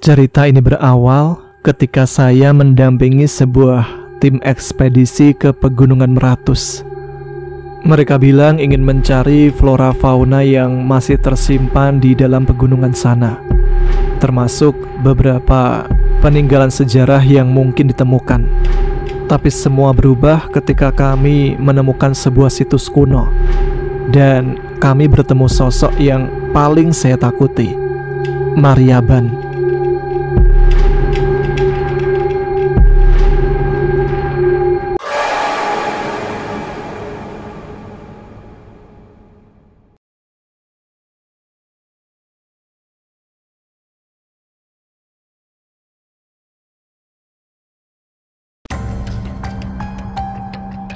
Cerita ini berawal ketika saya mendampingi sebuah tim ekspedisi ke Pegunungan Meratus. Mereka bilang ingin mencari flora fauna yang masih tersimpan di dalam pegunungan sana, termasuk beberapa peninggalan sejarah yang mungkin ditemukan. Tapi semua berubah ketika kami menemukan sebuah situs kuno, dan kami bertemu sosok yang paling saya takuti, Maryaban.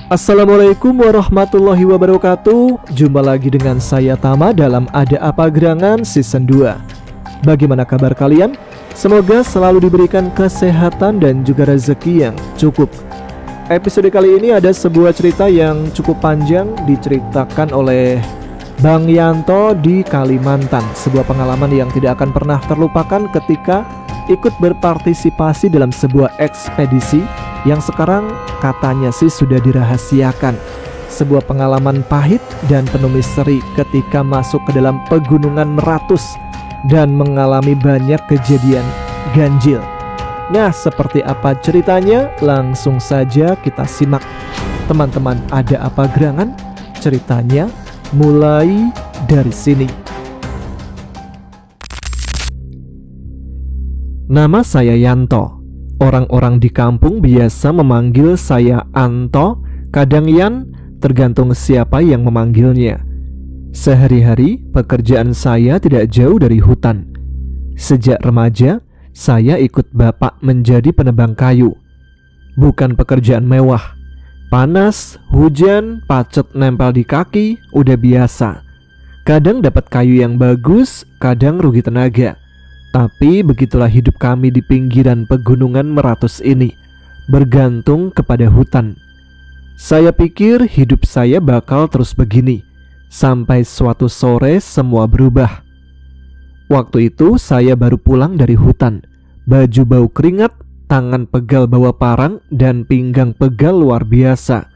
Assalamualaikum warahmatullahi wabarakatuh. Jumpa lagi dengan saya Tama dalam Ada Apa Gerangan Season 2. Bagaimana kabar kalian? Semoga selalu diberikan kesehatan dan juga rezeki yang cukup. Episode kali ini ada sebuah cerita yang cukup panjang, diceritakan oleh Bang Yanto di Kalimantan. Sebuah pengalaman yang tidak akan pernah terlupakan ketika ikut berpartisipasi dalam sebuah ekspedisi yang sekarang katanya sih sudah dirahasiakan. Sebuah pengalaman pahit dan penuh misteri ketika masuk ke dalam Pegunungan Meratus dan mengalami banyak kejadian ganjil. Nah, seperti apa ceritanya? Langsung saja kita simak. Teman-teman, Ada Apa Gerangan? Ceritanya mulai dari sini. Nama saya Yanto. Orang-orang di kampung biasa memanggil saya Anto, kadang Yan, tergantung siapa yang memanggilnya. Sehari-hari pekerjaan saya tidak jauh dari hutan. Sejak remaja, saya ikut bapak menjadi penebang kayu. Bukan pekerjaan mewah. Panas, hujan, pacet nempel di kaki, udah biasa. Kadang dapat kayu yang bagus, kadang rugi tenaga. Tapi begitulah hidup kami di pinggiran Pegunungan Meratus ini, bergantung kepada hutan. Saya pikir hidup saya bakal terus begini, sampai suatu sore semua berubah. Waktu itu saya baru pulang dari hutan, baju bau keringat, tangan pegal bawa parang, dan pinggang pegal luar biasa.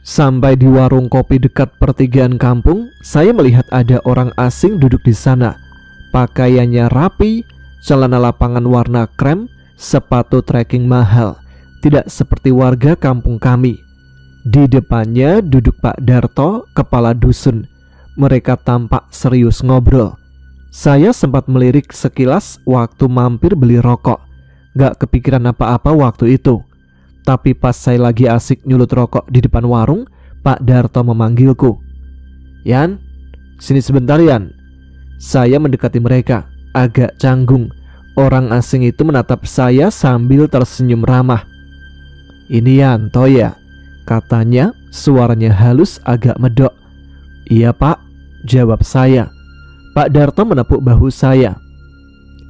Sampai di warung kopi dekat pertigaan kampung, saya melihat ada orang asing duduk di sana. Pakaiannya rapi, celana lapangan warna krem, sepatu trekking mahal. Tidak seperti warga kampung kami. Di depannya duduk Pak Darto, kepala dusun. Mereka tampak serius ngobrol. Saya sempat melirik sekilas waktu mampir beli rokok. Gak kepikiran apa-apa waktu itu. Tapi pas saya lagi asik nyulut rokok di depan warung, Pak Darto memanggilku. "Yan, sini sebentar Yan." Saya mendekati mereka, agak canggung. Orang asing itu menatap saya sambil tersenyum ramah. "Ini Yanto ya?" katanya, suaranya halus agak medok. "Iya Pak," jawab saya. Pak Darto menepuk bahu saya.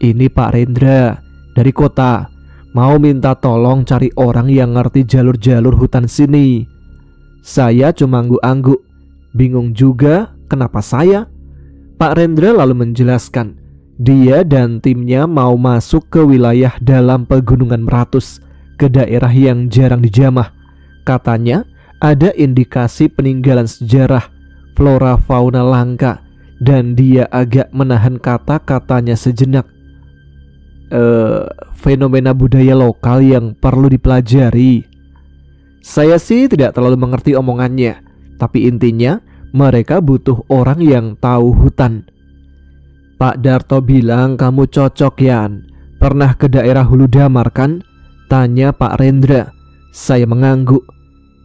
"Ini Pak Rendra, dari kota. Mau minta tolong cari orang yang ngerti jalur-jalur hutan sini." Saya cuma angguk-angguk, bingung juga kenapa saya. Pak Rendra lalu menjelaskan, dia dan timnya mau masuk ke wilayah dalam Pegunungan Meratus, ke daerah yang jarang dijamah. Katanya ada indikasi peninggalan sejarah, flora fauna langka, dan dia agak menahan kata-katanya sejenak. Fenomena budaya lokal yang perlu dipelajari." Saya sih tidak terlalu mengerti omongannya, tapi intinya mereka butuh orang yang tahu hutan. "Pak Darto bilang kamu cocok Yan. Pernah ke daerah Hulu Damar kan?" tanya Pak Rendra. Saya mengangguk.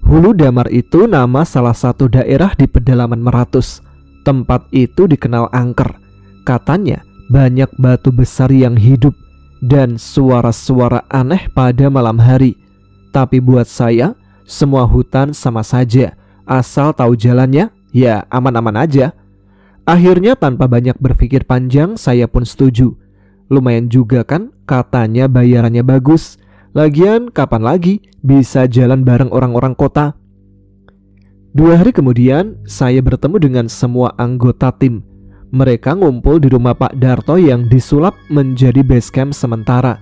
Hulu Damar itu nama salah satu daerah di pedalaman Meratus. Tempat itu dikenal angker. Katanya banyak batu besar yang hidup dan suara-suara aneh pada malam hari. Tapi buat saya, semua hutan sama saja. Asal tahu jalannya, ya aman-aman aja. Akhirnya tanpa banyak berpikir panjang, saya pun setuju. Lumayan juga kan, katanya bayarannya bagus. Lagian kapan lagi bisa jalan bareng orang-orang kota. 2 hari kemudian, saya bertemu dengan semua anggota tim. Mereka ngumpul di rumah Pak Darto yang disulap menjadi base camp sementara.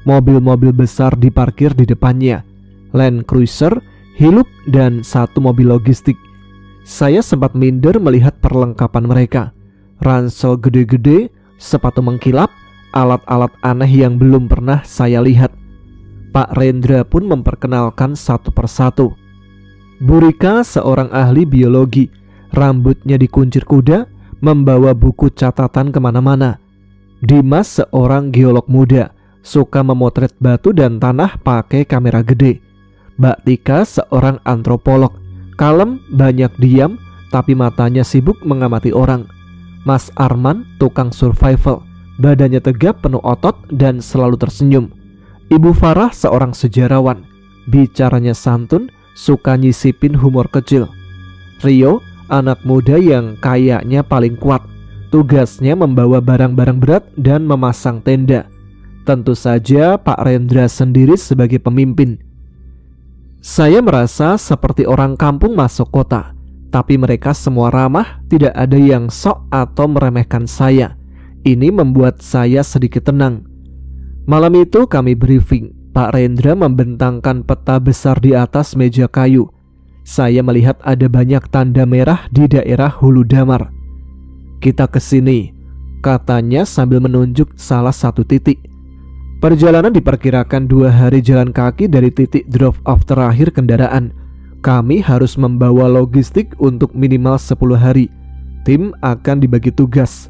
Mobil-mobil besar diparkir di depannya, Land Cruiser, Hilux, dan satu mobil logistik. Saya sempat minder melihat perlengkapan mereka. Ransel gede-gede, sepatu mengkilap, alat-alat aneh yang belum pernah saya lihat. Pak Rendra pun memperkenalkan satu persatu. Bu Rika seorang ahli biologi, rambutnya dikuncir kuda, membawa buku catatan kemana-mana. Dimas seorang geolog muda, suka memotret batu dan tanah pakai kamera gede. Mbak Tika seorang antropolog, kalem, banyak diam, tapi matanya sibuk mengamati orang. Mas Arman tukang survival, badannya tegap penuh otot dan selalu tersenyum. Ibu Farah seorang sejarawan, bicaranya santun, suka nyisipin humor kecil. Rio anak muda yang kayaknya paling kuat, tugasnya membawa barang-barang berat dan memasang tenda. Tentu saja Pak Rendra sendiri sebagai pemimpin. Saya merasa seperti orang kampung masuk kota, tapi mereka semua ramah, tidak ada yang sok atau meremehkan saya. Ini membuat saya sedikit tenang. Malam itu kami briefing. Pak Rendra membentangkan peta besar di atas meja kayu. Saya melihat ada banyak tanda merah di daerah Hulu Damar. Kita kesini, katanya sambil menunjuk salah satu titik. Perjalanan diperkirakan 2 hari jalan kaki dari titik drop off terakhir kendaraan. Kami harus membawa logistik untuk minimal 10 hari. Tim akan dibagi tugas.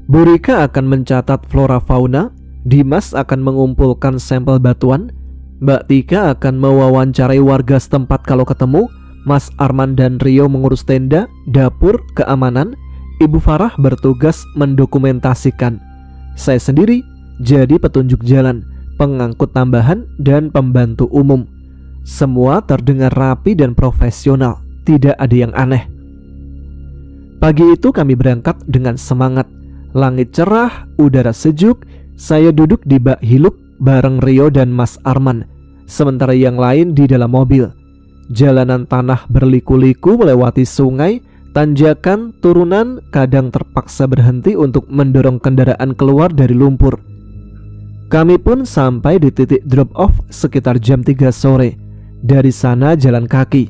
Bu Rika akan mencatat flora fauna, Dimas akan mengumpulkan sampel batuan, Mbak Tika akan mewawancarai warga setempat kalau ketemu, Mas Arman dan Rio mengurus tenda, dapur, keamanan, Ibu Farah bertugas mendokumentasikan. Saya sendiri jadi petunjuk jalan, pengangkut tambahan, dan pembantu umum. Semua terdengar rapi dan profesional, tidak ada yang aneh. Pagi itu kami berangkat dengan semangat. Langit cerah, udara sejuk. Saya duduk di bak Hilux bareng Rio dan Mas Arman, sementara yang lain di dalam mobil. Jalanan tanah berliku-liku melewati sungai, tanjakan, turunan, kadang terpaksa berhenti untuk mendorong kendaraan keluar dari lumpur. Kami pun sampai di titik drop off sekitar jam 3 sore. Dari sana jalan kaki.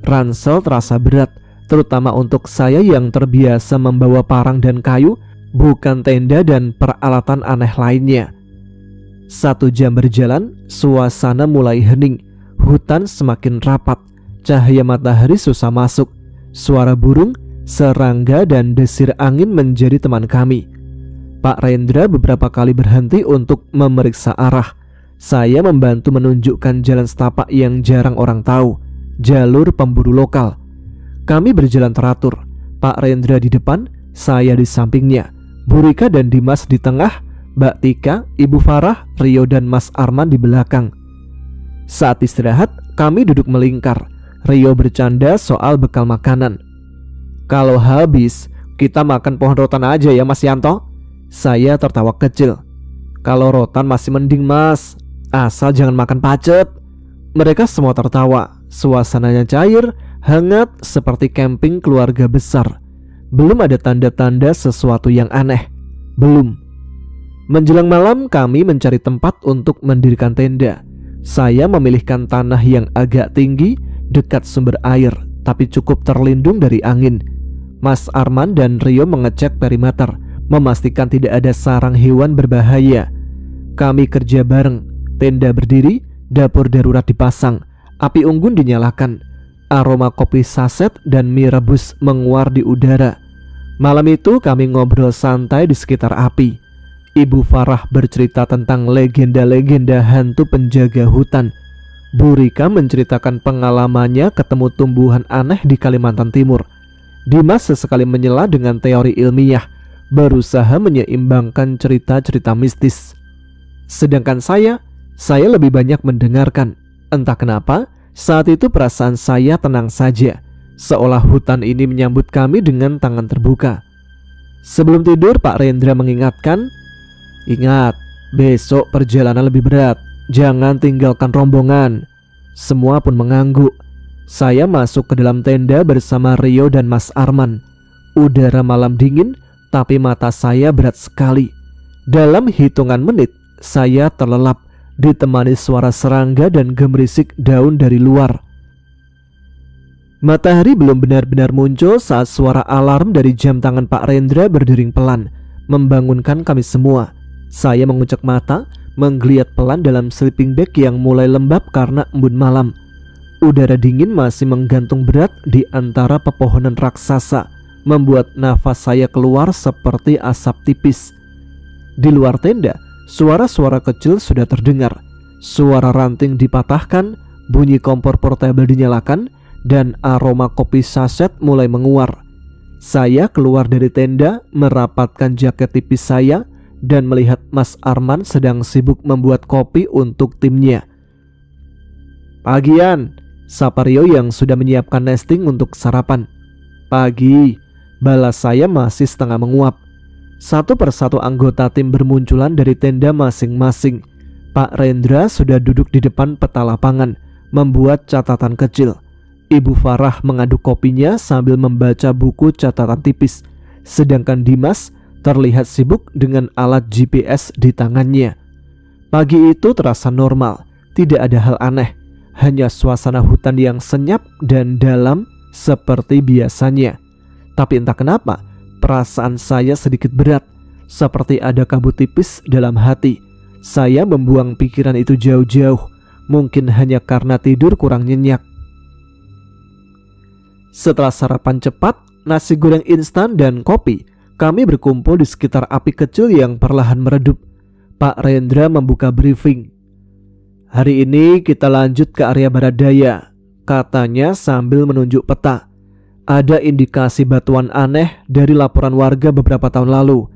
Ransel terasa berat, terutama untuk saya yang terbiasa membawa parang dan kayu, bukan tenda dan peralatan aneh lainnya. 1 jam berjalan, suasana mulai hening. Hutan semakin rapat, cahaya matahari susah masuk. Suara burung, serangga, dan desir angin menjadi teman kami. Pak Rendra beberapa kali berhenti untuk memeriksa arah. Saya membantu menunjukkan jalan setapak yang jarang orang tahu, jalur pemburu lokal. Kami berjalan teratur, Pak Rendra di depan, saya di sampingnya, Bu Rika dan Dimas di tengah, Mbak Tika, Ibu Farah, Rio, dan Mas Arman di belakang. Saat istirahat, kami duduk melingkar. Rio bercanda soal bekal makanan. Kalau habis, kita makan pohon rotan aja ya Mas Yanto. Saya tertawa kecil. Kalau rotan masih mending Mas, asal jangan makan pacet. Mereka semua tertawa. Suasananya cair, hangat seperti camping keluarga besar. Belum ada tanda-tanda sesuatu yang aneh. Belum. Menjelang malam kami mencari tempat untuk mendirikan tenda. Saya memilihkan tanah yang agak tinggi, dekat sumber air, tapi cukup terlindung dari angin. Mas Arman dan Rio mengecek perimeter, memastikan tidak ada sarang hewan berbahaya. Kami kerja bareng, tenda berdiri, dapur darurat dipasang, api unggun dinyalakan. Aroma kopi saset dan mie rebus menguar di udara. Malam itu kami ngobrol santai di sekitar api. Ibu Farah bercerita tentang legenda-legenda hantu penjaga hutan. Bu Rika menceritakan pengalamannya ketemu tumbuhan aneh di Kalimantan Timur. Dimas sesekali menyela dengan teori ilmiah, berusaha menyeimbangkan cerita-cerita mistis. Sedangkan saya lebih banyak mendengarkan. Entah kenapa, saat itu perasaan saya tenang saja, seolah hutan ini menyambut kami dengan tangan terbuka. Sebelum tidur, Pak Rendra mengingatkan, "Ingat, besok perjalanan lebih berat. Jangan tinggalkan rombongan." Semua pun mengangguk. Saya masuk ke dalam tenda bersama Rio dan Mas Arman. Udara malam dingin, tapi mata saya berat sekali. Dalam hitungan menit, saya terlelap ditemani suara serangga dan gemerisik daun dari luar. Matahari belum benar-benar muncul saat suara alarm dari jam tangan Pak Rendra berdering pelan, membangunkan kami semua. Saya mengucek mata, menggeliat pelan dalam sleeping bag yang mulai lembab karena embun malam. Udara dingin masih menggantung berat di antara pepohonan raksasa, membuat nafas saya keluar seperti asap tipis. Di luar tenda, suara-suara kecil sudah terdengar. Suara ranting dipatahkan, bunyi kompor portable dinyalakan, dan aroma kopi saset mulai menguar. Saya keluar dari tenda, merapatkan jaket tipis saya, dan melihat Mas Arman sedang sibuk membuat kopi untuk timnya. "Pagian," sapa Rio yang sudah menyiapkan nesting untuk sarapan. "Pagi," balas saya masih setengah menguap. Satu persatu anggota tim bermunculan dari tenda masing-masing. Pak Rendra sudah duduk di depan peta lapangan, membuat catatan kecil. Ibu Farah mengaduk kopinya sambil membaca buku catatan tipis, sedangkan Dimas terlihat sibuk dengan alat GPS di tangannya. Pagi itu terasa normal, tidak ada hal aneh, hanya suasana hutan yang senyap dan dalam seperti biasanya. Tapi entah kenapa, perasaan saya sedikit berat, seperti ada kabut tipis dalam hati. Saya membuang pikiran itu jauh-jauh, mungkin hanya karena tidur kurang nyenyak. Setelah sarapan cepat, nasi goreng instan dan kopi, kami berkumpul di sekitar api kecil yang perlahan meredup. Pak Rendra membuka briefing. "Hari ini kita lanjut ke area barat daya," katanya sambil menunjuk peta. "Ada indikasi batuan aneh dari laporan warga beberapa tahun lalu.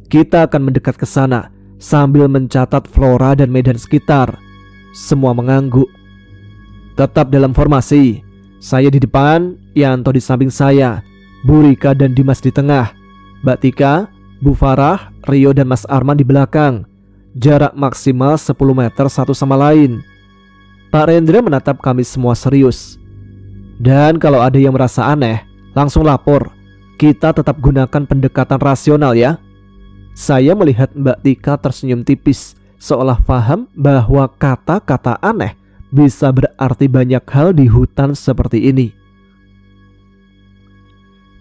Kita akan mendekat ke sana sambil mencatat flora dan medan sekitar." Semua mengangguk. "Tetap dalam formasi. Saya di depan, Yanto di samping saya, Bu Rika dan Dimas di tengah, Mbak Tika, Bu Farah, Rio dan Mas Arman di belakang. Jarak maksimal 10 meter satu sama lain." Pak Rendra menatap kami semua serius. "Dan kalau ada yang merasa aneh, langsung lapor. Kita tetap gunakan pendekatan rasional ya." Saya melihat Mbak Tika tersenyum tipis, seolah paham bahwa kata-kata aneh bisa berarti banyak hal di hutan seperti ini.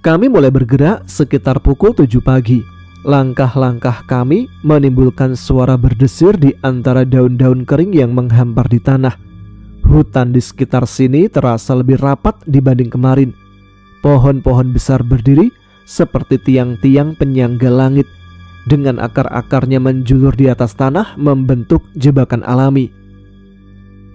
Kami mulai bergerak sekitar pukul 7 pagi. Langkah-langkah kami menimbulkan suara berdesir di antara daun-daun kering yang menghampar di tanah. Hutan di sekitar sini terasa lebih rapat dibanding kemarin. Pohon-pohon besar berdiri seperti tiang-tiang penyangga langit, dengan akar-akarnya menjulur di atas tanah membentuk jebakan alami.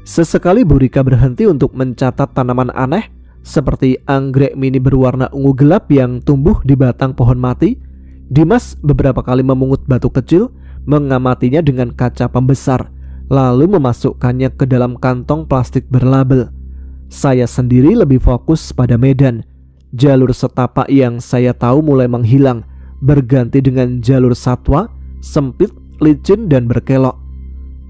Sesekali Bu Rika berhenti untuk mencatat tanaman aneh seperti anggrek mini berwarna ungu gelap yang tumbuh di batang pohon mati. Dimas beberapa kali memungut batu kecil, mengamatinya dengan kaca pembesar, lalu memasukkannya ke dalam kantong plastik berlabel. Saya sendiri lebih fokus pada medan. Jalur setapak yang saya tahu mulai menghilang, berganti dengan jalur satwa, sempit, licin, dan berkelok.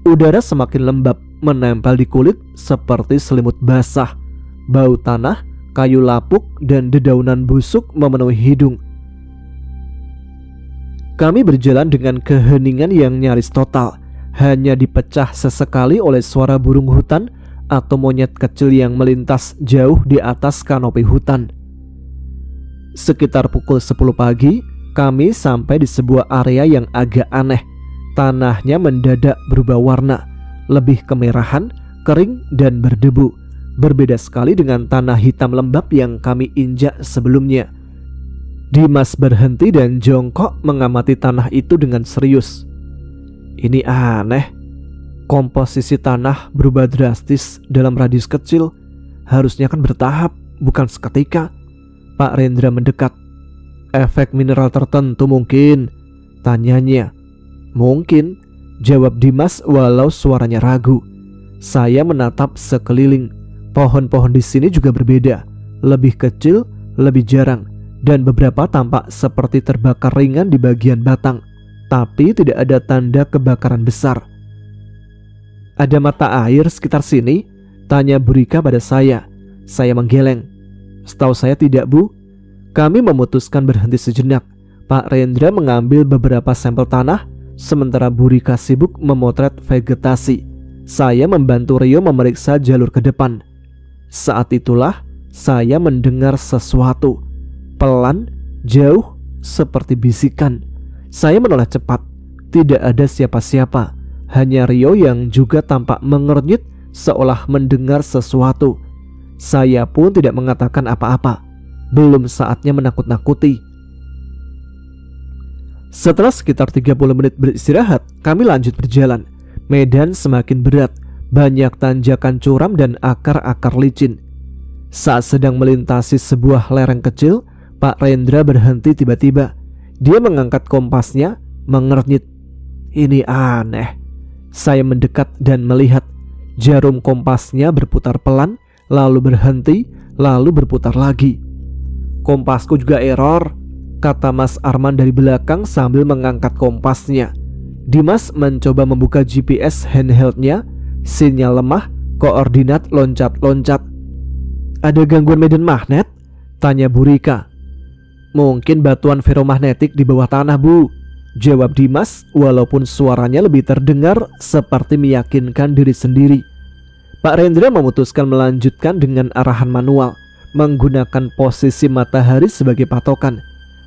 Udara semakin lembab, menempel di kulit seperti selimut basah. Bau tanah, kayu lapuk, dan dedaunan busuk memenuhi hidung. Kami berjalan dengan keheningan yang nyaris total, hanya dipecah sesekali oleh suara burung hutan atau monyet kecil yang melintas jauh di atas kanopi hutan. Sekitar pukul 10 pagi, kami sampai di sebuah area yang agak aneh. Tanahnya mendadak berubah warna, lebih kemerahan, kering, dan berdebu. Berbeda sekali dengan tanah hitam lembab yang kami injak sebelumnya. Dimas berhenti dan jongkok mengamati tanah itu dengan serius. "Ini aneh. Komposisi tanah berubah drastis dalam radius kecil. Harusnya kan bertahap, bukan seketika." Pak Rendra mendekat. "Efek mineral tertentu mungkin?" tanyanya. "Mungkin," jawab Dimas walau suaranya ragu. Saya menatap sekeliling. Pohon-pohon di sini juga berbeda, lebih kecil, lebih jarang, dan beberapa tampak seperti terbakar ringan di bagian batang, tapi tidak ada tanda kebakaran besar. "Ada mata air sekitar sini?" tanya Bu Rika pada saya. Saya menggeleng. "Setahu saya tidak, Bu." Kami memutuskan berhenti sejenak. Pak Rendra mengambil beberapa sampel tanah, sementara Bu Rika sibuk memotret vegetasi. Saya membantu Rio memeriksa jalur ke depan. Saat itulah saya mendengar sesuatu. Pelan, jauh, seperti bisikan. Saya menoleh cepat. Tidak ada siapa-siapa. Hanya Rio yang juga tampak mengernyit seolah mendengar sesuatu. Saya pun tidak mengatakan apa-apa. Belum saatnya menakut-nakuti. Setelah sekitar 30 menit beristirahat, kami lanjut berjalan. Medan semakin berat, banyak tanjakan curam dan akar-akar licin. Saat sedang melintasi sebuah lereng kecil, Pak Rendra berhenti tiba-tiba. Dia mengangkat kompasnya, mengernyit. Ini aneh. Saya mendekat dan melihat jarum kompasnya berputar pelan, lalu berhenti, lalu berputar lagi. Kompasku juga error, kata Mas Arman dari belakang sambil mengangkat kompasnya. Dimas mencoba membuka GPS handheldnya. Sinyal lemah, koordinat loncat-loncat. Ada gangguan medan magnet? Tanya Bu Rika. Mungkin batuan feromagnetik di bawah tanah, Bu, jawab Dimas, walaupun suaranya lebih terdengar seperti meyakinkan diri sendiri. Pak Rendra memutuskan melanjutkan dengan arahan manual, menggunakan posisi matahari sebagai patokan.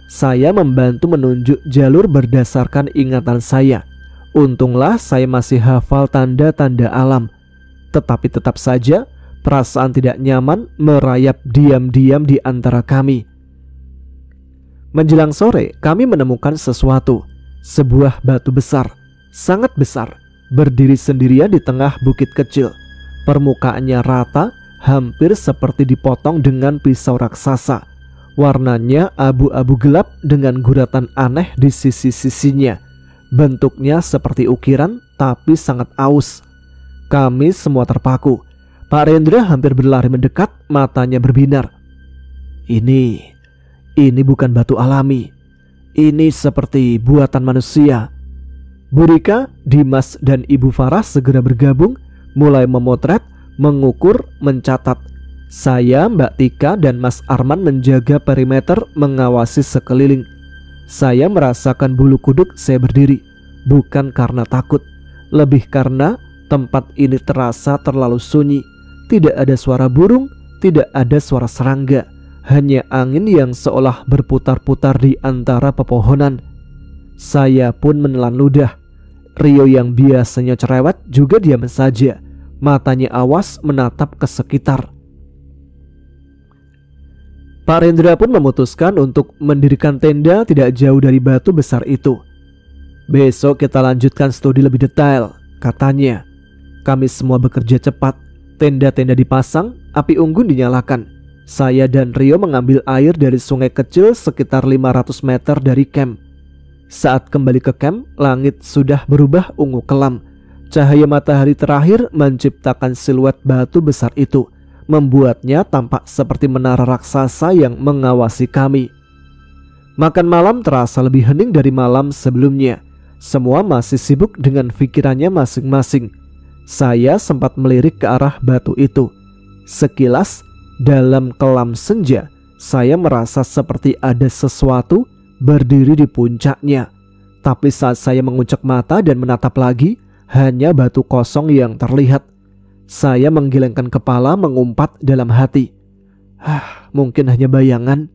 Saya membantu menunjuk jalur berdasarkan ingatan saya. Untunglah saya masih hafal tanda-tanda alam. Tetapi tetap saja perasaan tidak nyaman merayap diam-diam di antara kami. Menjelang sore, kami menemukan sesuatu. Sebuah batu besar, sangat besar, berdiri sendirian di tengah bukit kecil. Permukaannya rata, hampir seperti dipotong dengan pisau raksasa. Warnanya abu-abu gelap dengan guratan aneh di sisi-sisinya. Bentuknya seperti ukiran, tapi sangat aus. Kami semua terpaku. Pak Rendra hampir berlari mendekat, matanya berbinar. Ini bukan batu alami. Ini seperti buatan manusia. Bu Rika, Dimas, dan Ibu Farah segera bergabung, mulai memotret, mengukur, mencatat. Saya, Mbak Tika, dan Mas Arman menjaga perimeter, mengawasi sekeliling. Saya merasakan bulu kuduk saya berdiri, bukan karena takut, lebih karena tempat ini terasa terlalu sunyi. Tidak ada suara burung, tidak ada suara serangga, hanya angin yang seolah berputar-putar di antara pepohonan. Saya pun menelan ludah. Rio yang biasanya cerewet juga diam saja, matanya awas menatap ke sekitar. Pak Rendra pun memutuskan untuk mendirikan tenda tidak jauh dari batu besar itu. Besok kita lanjutkan studi lebih detail, katanya. Kami semua bekerja cepat. Tenda-tenda dipasang, api unggun dinyalakan. Saya dan Rio mengambil air dari sungai kecil sekitar 500 meter dari camp. Saat kembali ke camp, langit sudah berubah ungu kelam. Cahaya matahari terakhir menciptakan siluet batu besar itu, membuatnya tampak seperti menara raksasa yang mengawasi kami. Makan malam terasa lebih hening dari malam sebelumnya. Semua masih sibuk dengan pikirannya masing-masing. Saya sempat melirik ke arah batu itu. Sekilas, dalam kelam senja, saya merasa seperti ada sesuatu berdiri di puncaknya. Tapi saat saya mengucek mata dan menatap lagi, hanya batu kosong yang terlihat. Saya menggelengkan kepala, mengumpat dalam hati. Mungkin hanya bayangan.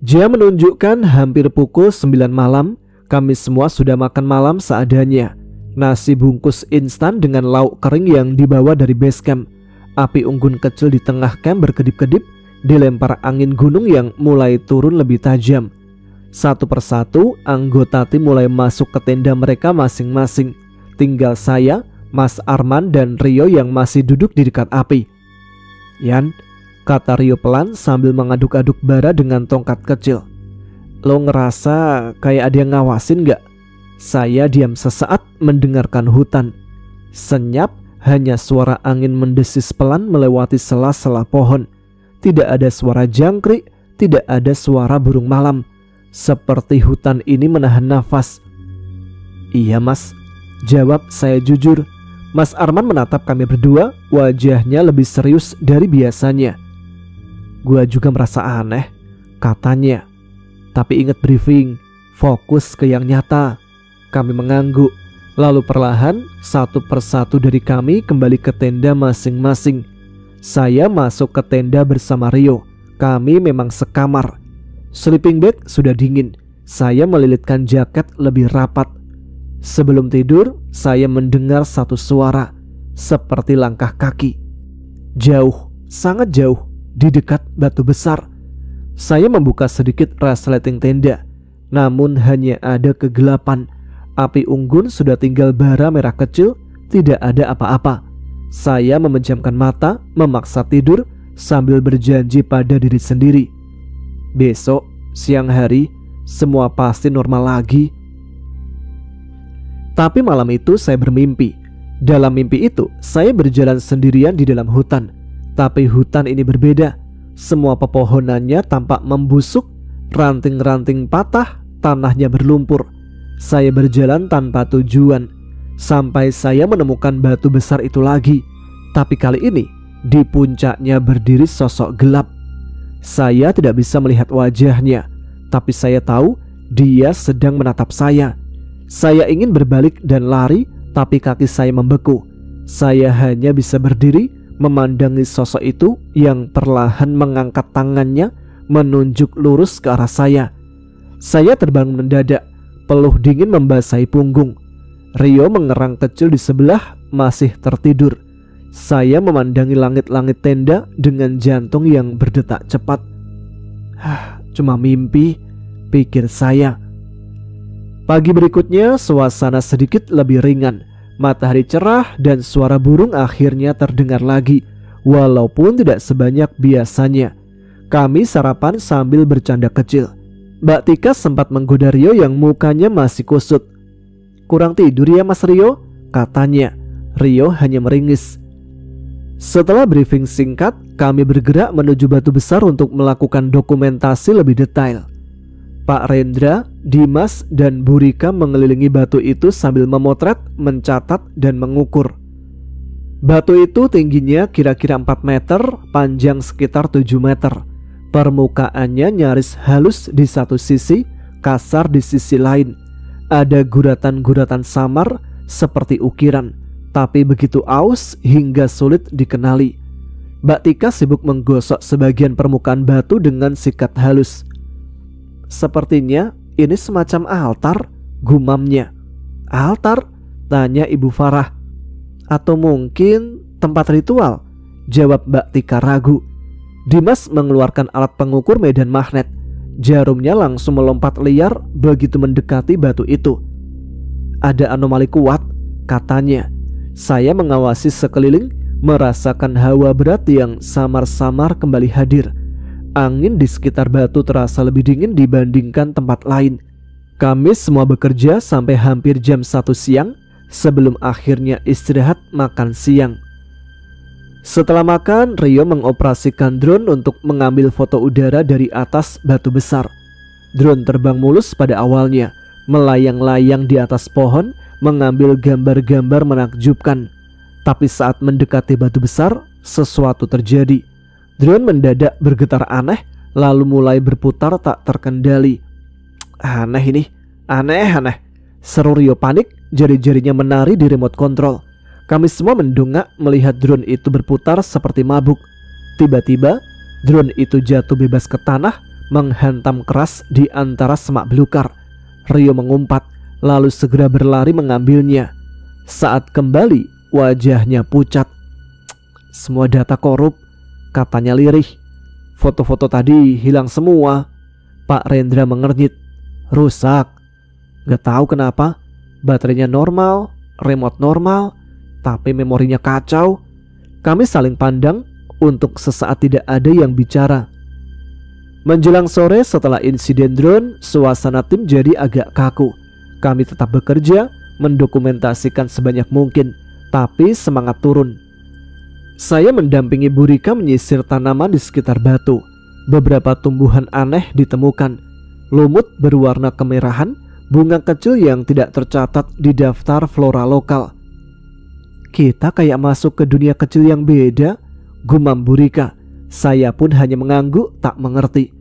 Jam menunjukkan hampir pukul 9 malam. Kami semua sudah makan malam seadanya. Nasi bungkus instan dengan lauk kering yang dibawa dari base camp. Api unggun kecil di tengah camp berkedip-kedip, dilempar angin gunung yang mulai turun lebih tajam. Satu persatu anggota tim mulai masuk ke tenda mereka masing-masing. Tinggal saya, Mas Arman, dan Rio yang masih duduk di dekat api. Yan, kata Rio pelan sambil mengaduk-aduk bara dengan tongkat kecil. Lo ngerasa kayak ada yang ngawasin gak? Saya diam sesaat mendengarkan hutan. Senyap, hanya suara angin mendesis pelan melewati sela-sela pohon. Tidak ada suara jangkrik, tidak ada suara burung malam. Seperti hutan ini menahan nafas. Iya mas, jawab saya jujur. Mas Arman menatap kami berdua, wajahnya lebih serius dari biasanya. Gua juga merasa aneh. katanya. Tapi ingat briefing, fokus ke yang nyata. Kami mengangguk. Lalu perlahan satu persatu dari kami kembali ke tenda masing-masing. Saya masuk ke tenda bersama Rio. Kami memang sekamar. Sleeping bag sudah dingin. Saya melilitkan jaket lebih rapat. Sebelum tidur, saya mendengar satu suara seperti langkah kaki. Jauh, sangat jauh, di dekat batu besar. Saya membuka sedikit resleting tenda, namun hanya ada kegelapan. Api unggun sudah tinggal bara merah kecil, tidak ada apa-apa. Saya memejamkan mata, memaksa tidur sambil berjanji pada diri sendiri. Besok, siang hari, semua pasti normal lagi. Tapi malam itu saya bermimpi. Dalam mimpi itu, saya berjalan sendirian di dalam hutan. Tapi hutan ini berbeda. Semua pepohonannya tampak membusuk, ranting-ranting patah, tanahnya berlumpur. Saya berjalan tanpa tujuan sampai saya menemukan batu besar itu lagi. Tapi kali ini di puncaknya berdiri sosok gelap. Saya tidak bisa melihat wajahnya, tapi saya tahu dia sedang menatap saya. Saya ingin berbalik dan lari, tapi kaki saya membeku. Saya hanya bisa berdiri memandangi sosok itu yang perlahan mengangkat tangannya menunjuk lurus ke arah saya. Saya terbangun mendadak. Peluh dingin membasahi punggung. Rio mengerang kecil di sebelah masih tertidur. Saya memandangi langit-langit tenda dengan jantung yang berdetak cepat. Cuma mimpi, pikir saya. Pagi berikutnya suasana sedikit lebih ringan. Matahari cerah dan suara burung akhirnya terdengar lagi, walaupun tidak sebanyak biasanya. Kami sarapan sambil bercanda kecil. Mbak Tika sempat menggoda Rio yang mukanya masih kusut. Kurang tidur ya Mas Rio? Katanya. Rio hanya meringis. Setelah briefing singkat, kami bergerak menuju batu besar untuk melakukan dokumentasi lebih detail. Pak Rendra, Dimas, dan Bu Rika mengelilingi batu itu sambil memotret, mencatat, dan mengukur. Batu itu tingginya kira-kira 4 meter, panjang sekitar 7 meter. Permukaannya nyaris halus di satu sisi, kasar di sisi lain. Ada guratan-guratan samar seperti ukiran, tapi begitu aus hingga sulit dikenali. Mbak Tika sibuk menggosok sebagian permukaan batu dengan sikat halus. Sepertinya ini semacam altar, gumamnya. Altar? Tanya Ibu Farah. Atau mungkin tempat ritual? Jawab Mbak Tika ragu. Dimas mengeluarkan alat pengukur medan magnet. Jarumnya langsung melompat liar begitu mendekati batu itu. Ada anomali kuat, katanya. Saya mengawasi sekeliling, merasakan hawa berat yang samar-samar kembali hadir. Angin di sekitar batu terasa lebih dingin dibandingkan tempat lain. Kami semua bekerja sampai hampir jam 1 siang sebelum akhirnya istirahat makan siang. Setelah makan, Rio mengoperasikan drone untuk mengambil foto udara dari atas batu besar. Drone terbang mulus pada awalnya, melayang-layang di atas pohon, mengambil gambar-gambar menakjubkan. Tapi saat mendekati batu besar, sesuatu terjadi. Drone mendadak bergetar aneh, lalu mulai berputar tak terkendali. Aneh ini, aneh. Seru Rio panik, jari-jarinya menari di remote control. Kami semua mendongak melihat drone itu berputar seperti mabuk. Tiba-tiba, drone itu jatuh bebas ke tanah, menghantam keras di antara semak belukar. Rio mengumpat, lalu segera berlari mengambilnya. Saat kembali, wajahnya pucat. Semua data korup, katanya lirih. Foto-foto tadi hilang semua. Pak Rendra mengernyit. Rusak. Gak tahu kenapa. Baterainya normal, remote normal, tapi memorinya kacau. Kami saling pandang. Untuk sesaat tidak ada yang bicara. Menjelang sore setelah insiden drone, suasana tim jadi agak kaku. Kami tetap bekerja, mendokumentasikan sebanyak mungkin, tapi semangat turun. Saya mendampingi Bu Rika menyisir tanaman di sekitar batu. Beberapa tumbuhan aneh ditemukan. Lumut berwarna kemerahan, bunga kecil yang tidak tercatat di daftar flora lokal. Kita kayak masuk ke dunia kecil yang beda, gumam Bu Rika. Saya pun hanya mengangguk tak mengerti.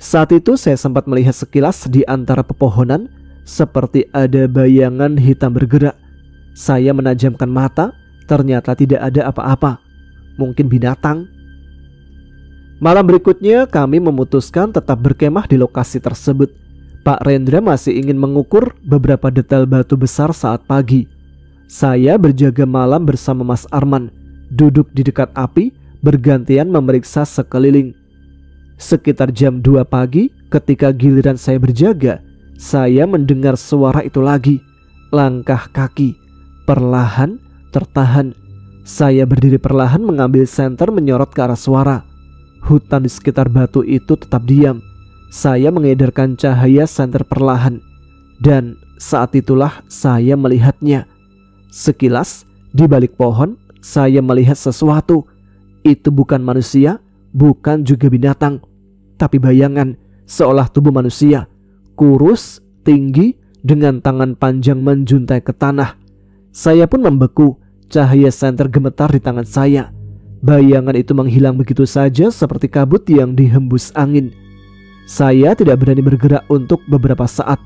Saat itu saya sempat melihat sekilas di antara pepohonan, seperti ada bayangan hitam bergerak. Saya menajamkan mata, ternyata tidak ada apa-apa. Mungkin binatang. Malam berikutnya kami memutuskan tetap berkemah di lokasi tersebut. Pak Rendra masih ingin mengukur beberapa detail batu besar saat pagi. Saya berjaga malam bersama Mas Arman, duduk di dekat api, bergantian memeriksa sekeliling. Sekitar jam 2 pagi, ketika giliran saya berjaga, saya mendengar suara itu lagi. Langkah kaki, perlahan, tertahan. Saya berdiri perlahan mengambil senter menyorot ke arah suara. Hutan di sekitar batu itu tetap diam. Saya mengedarkan cahaya senter perlahan. Dan saat itulah saya melihatnya. Sekilas, di balik pohon, saya melihat sesuatu. Itu bukan manusia, bukan juga binatang, tapi bayangan seolah tubuh manusia. Kurus, tinggi, dengan tangan panjang menjuntai ke tanah. Saya pun membeku, cahaya senter gemetar di tangan saya. Bayangan itu menghilang begitu saja seperti kabut yang dihembus angin. Saya tidak berani bergerak untuk beberapa saat.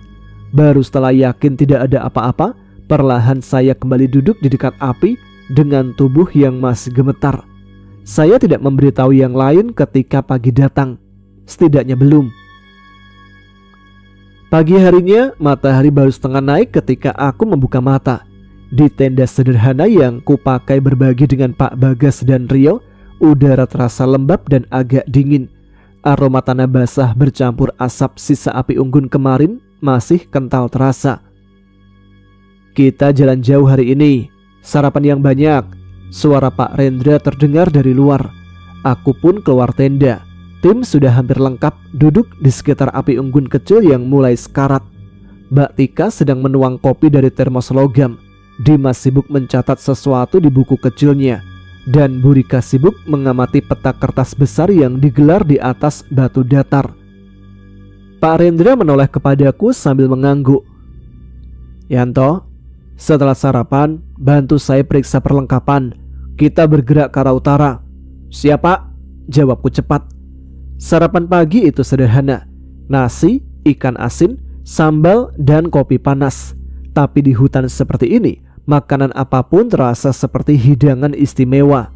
Baru setelah yakin tidak ada apa-apa, perlahan saya kembali duduk di dekat api dengan tubuh yang masih gemetar. Saya tidak memberitahu yang lain ketika pagi datang. Setidaknya belum. Pagi harinya, matahari baru setengah naik ketika aku membuka mata. Di tenda sederhana yang kupakai berbagi dengan Pak Bagas dan Rio, udara terasa lembab dan agak dingin. Aroma tanah basah bercampur asap sisa api unggun kemarin masih kental terasa. Kita jalan jauh hari ini, sarapan yang banyak. Suara Pak Rendra terdengar dari luar. Aku pun keluar tenda. Tim sudah hampir lengkap duduk di sekitar api unggun kecil yang mulai sekarat. Mbak Tika sedang menuang kopi dari termos logam. Dimas sibuk mencatat sesuatu di buku kecilnya, dan Bu Rika sibuk mengamati peta kertas besar yang digelar di atas batu datar. Pak Rendra menoleh kepadaku sambil mengangguk. Yanto, setelah sarapan, bantu saya periksa perlengkapan. Kita bergerak ke arah utara. Siap, Pak, jawabku cepat. Sarapan pagi itu sederhana. Nasi, ikan asin, sambal, dan kopi panas. Tapi di hutan seperti ini, makanan apapun terasa seperti hidangan istimewa.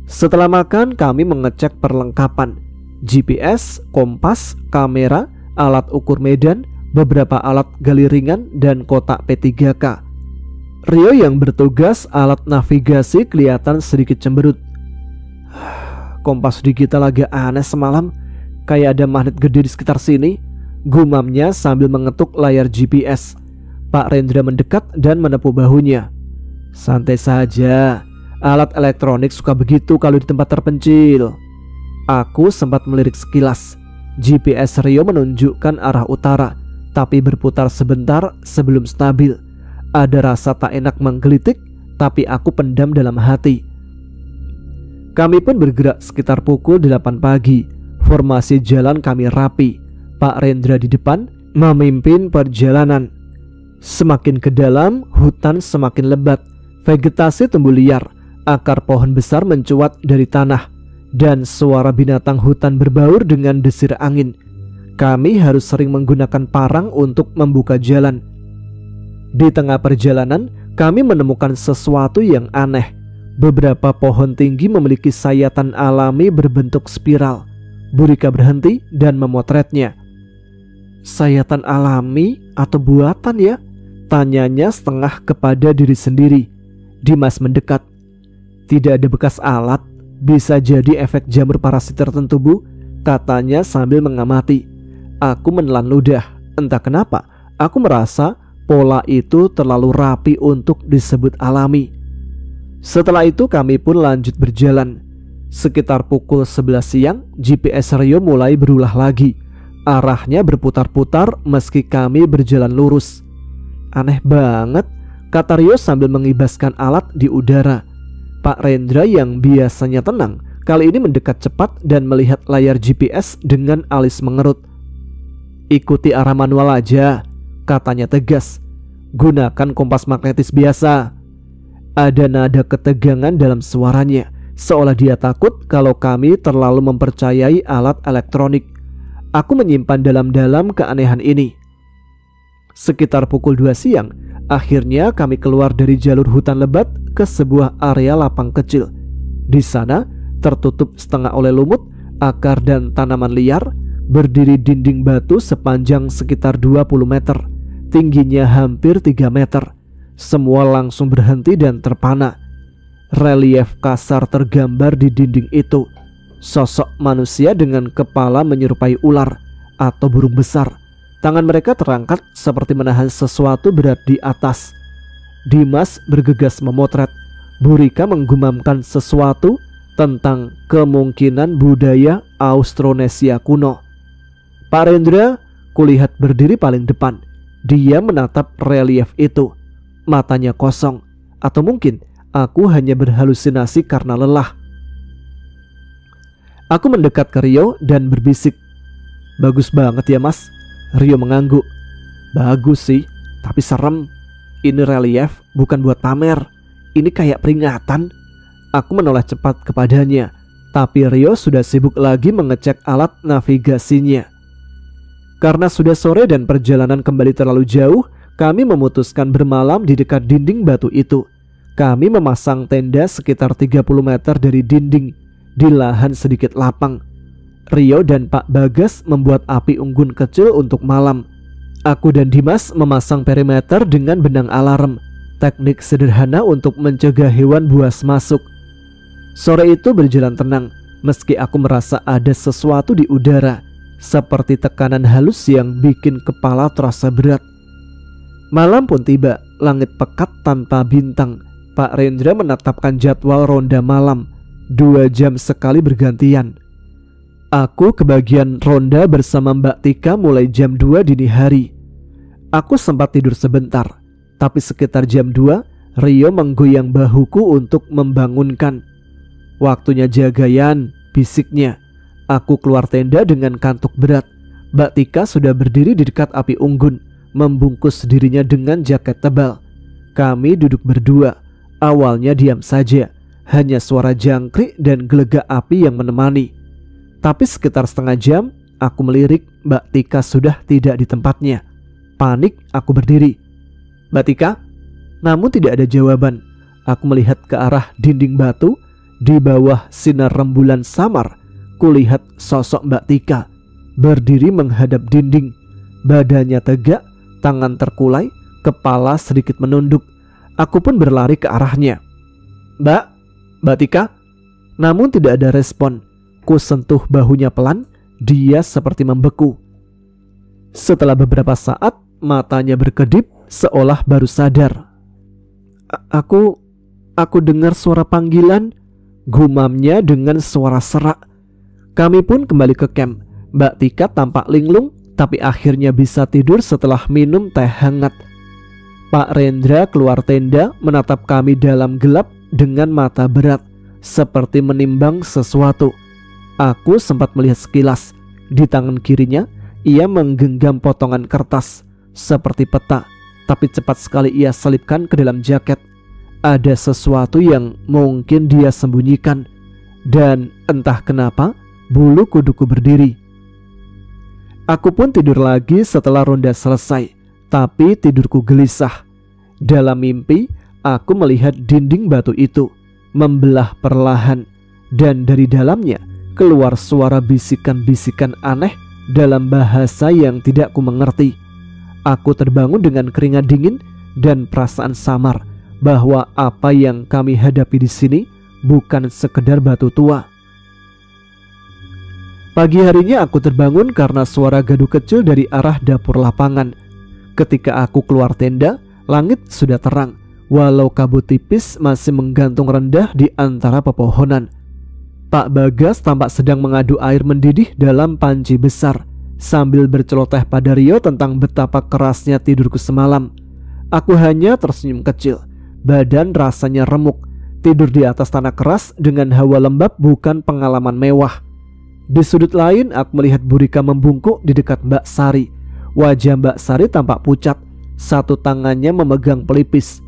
Setelah makan, kami mengecek perlengkapan. GPS, kompas, kamera, alat ukur medan, beberapa alat gali ringan, dan kotak P3K. Rio yang bertugas alat navigasi kelihatan sedikit cemberut. Kompas digital agak aneh semalam, kayak ada magnet gede di sekitar sini, gumamnya sambil mengetuk layar GPS. Pak Rendra mendekat dan menepuk bahunya. Santai saja, alat elektronik suka begitu kalau di tempat terpencil. Aku sempat melirik sekilas. GPS Rio menunjukkan arah utara, tapi berputar sebentar sebelum stabil. Ada rasa tak enak menggelitik, tapi aku pendam dalam hati. Kami pun bergerak sekitar pukul 8 pagi. Formasi jalan kami rapi. Pak Rendra di depan memimpin perjalanan. Semakin ke dalam, hutan semakin lebat. Vegetasi tumbuh liar, akar pohon besar mencuat dari tanah, dan suara binatang hutan berbaur dengan desir angin. Kami harus sering menggunakan parang untuk membuka jalan. Di tengah perjalanan, kami menemukan sesuatu yang aneh. Beberapa pohon tinggi memiliki sayatan alami berbentuk spiral. Bu Rika berhenti dan memotretnya. Sayatan alami atau buatan ya? Tanyanya setengah kepada diri sendiri. Dimas mendekat. Tidak ada bekas alat, bisa jadi efek jamur parasit tertentu, Bu, katanya sambil mengamati. Aku menelan ludah. Entah kenapa, aku merasa pola itu terlalu rapi untuk disebut alami. Setelah itu kami pun lanjut berjalan. Sekitar pukul 11 siang, GPS Rio mulai berulah lagi. Arahnya berputar-putar meski kami berjalan lurus. Aneh banget, kata Rio sambil mengibaskan alat di udara. Pak Rendra yang biasanya tenang, kali ini mendekat cepat dan melihat layar GPS dengan alis mengerut. Ikuti arah manual aja, katanya tegas. Gunakan kompas magnetis biasa. Ada nada ketegangan dalam suaranya, seolah dia takut kalau kami terlalu mempercayai alat elektronik. Aku menyimpan dalam-dalam keanehan ini. Sekitar pukul 2 siang, akhirnya kami keluar dari jalur hutan lebat ke sebuah area lapang kecil. Di sana, tertutup setengah oleh lumut, akar dan tanaman liar, berdiri dinding batu sepanjang sekitar 20 meter, tingginya hampir 3 meter. Semua langsung berhenti dan terpana. Relief kasar tergambar di dinding itu. Sosok manusia dengan kepala menyerupai ular atau burung besar. Tangan mereka terangkat seperti menahan sesuatu berat di atas. Dimas bergegas memotret. Burika menggumamkan sesuatu tentang kemungkinan budaya Austronesia kuno. Pak Rendra kulihat berdiri paling depan. Dia menatap relief itu. Matanya kosong. Atau mungkin aku hanya berhalusinasi karena lelah. Aku mendekat ke Rio dan berbisik. "Bagus banget ya mas." Rio mengangguk. "Bagus sih, tapi serem. Ini relief bukan buat pamer. Ini kayak peringatan." Aku menoleh cepat kepadanya, tapi Rio sudah sibuk lagi mengecek alat navigasinya. Karena sudah sore dan perjalanan kembali terlalu jauh, kami memutuskan bermalam di dekat dinding batu itu. Kami memasang tenda sekitar 30 meter dari dinding di lahan sedikit lapang. Rio dan Pak Bagas membuat api unggun kecil untuk malam. Aku dan Dimas memasang perimeter dengan benang alarm, teknik sederhana untuk mencegah hewan buas masuk. Sore itu berjalan tenang, meski aku merasa ada sesuatu di udara, seperti tekanan halus yang bikin kepala terasa berat. Malam pun tiba, langit pekat tanpa bintang. Pak Rendra menetapkan jadwal ronda malam, 2 jam sekali bergantian. Aku kebagian ronda bersama Mbak Tika mulai jam 2 dini hari. Aku sempat tidur sebentar, tapi sekitar jam 2 Rio menggoyang bahuku untuk membangunkan. "Waktunya jagayan," bisiknya. Aku keluar tenda dengan kantuk berat. Mbak Tika sudah berdiri di dekat api unggun, membungkus dirinya dengan jaket tebal. Kami duduk berdua. Awalnya diam saja, hanya suara jangkrik dan gelegak api yang menemani. Tapi sekitar setengah jam, aku melirik Mbak Tika sudah tidak di tempatnya. Panik, aku berdiri. "Mbak Tika?" Namun tidak ada jawaban. Aku melihat ke arah dinding batu. Di bawah sinar rembulan samar, kulihat sosok Mbak Tika berdiri menghadap dinding. Badannya tegak, tangan terkulai, kepala sedikit menunduk. Aku pun berlari ke arahnya. Mbak Tika?" Namun tidak ada respon. Ku sentuh bahunya pelan. Dia seperti membeku. Setelah beberapa saat, matanya berkedip seolah baru sadar. Aku dengar suara panggilan," gumamnya dengan suara serak. Kami pun kembali ke camp. Mbak Tika tampak linglung, tapi akhirnya bisa tidur setelah minum teh hangat. Pak Rendra keluar tenda menatap kami dalam gelap dengan mata berat, seperti menimbang sesuatu. Aku sempat melihat sekilas. Di tangan kirinya, ia menggenggam potongan kertas seperti peta, tapi cepat sekali ia selipkan ke dalam jaket. Ada sesuatu yang mungkin dia sembunyikan, dan entah kenapa bulu kuduku berdiri. Aku pun tidur lagi setelah ronda selesai, tapi tidurku gelisah. Dalam mimpi, aku melihat dinding batu itu membelah perlahan, dan dari dalamnya keluar suara bisikan-bisikan aneh dalam bahasa yang tidak ku mengerti. Aku terbangun dengan keringat dingin dan perasaan samar bahwa apa yang kami hadapi di sini bukan sekedar batu tua. Pagi harinya aku terbangun karena suara gaduh kecil dari arah dapur lapangan. Ketika aku keluar tenda, langit sudah terang, walau kabut tipis masih menggantung rendah di antara pepohonan. Pak Bagas tampak sedang mengadu air mendidih dalam panci besar, sambil berceloteh pada Rio tentang betapa kerasnya tidurku semalam. Aku hanya tersenyum kecil. Badan rasanya remuk. Tidur di atas tanah keras dengan hawa lembab bukan pengalaman mewah. Di sudut lain, aku melihat Burika membungkuk di dekat Mbak Sari. Wajah Mbak Sari tampak pucat. Satu tangannya memegang pelipis.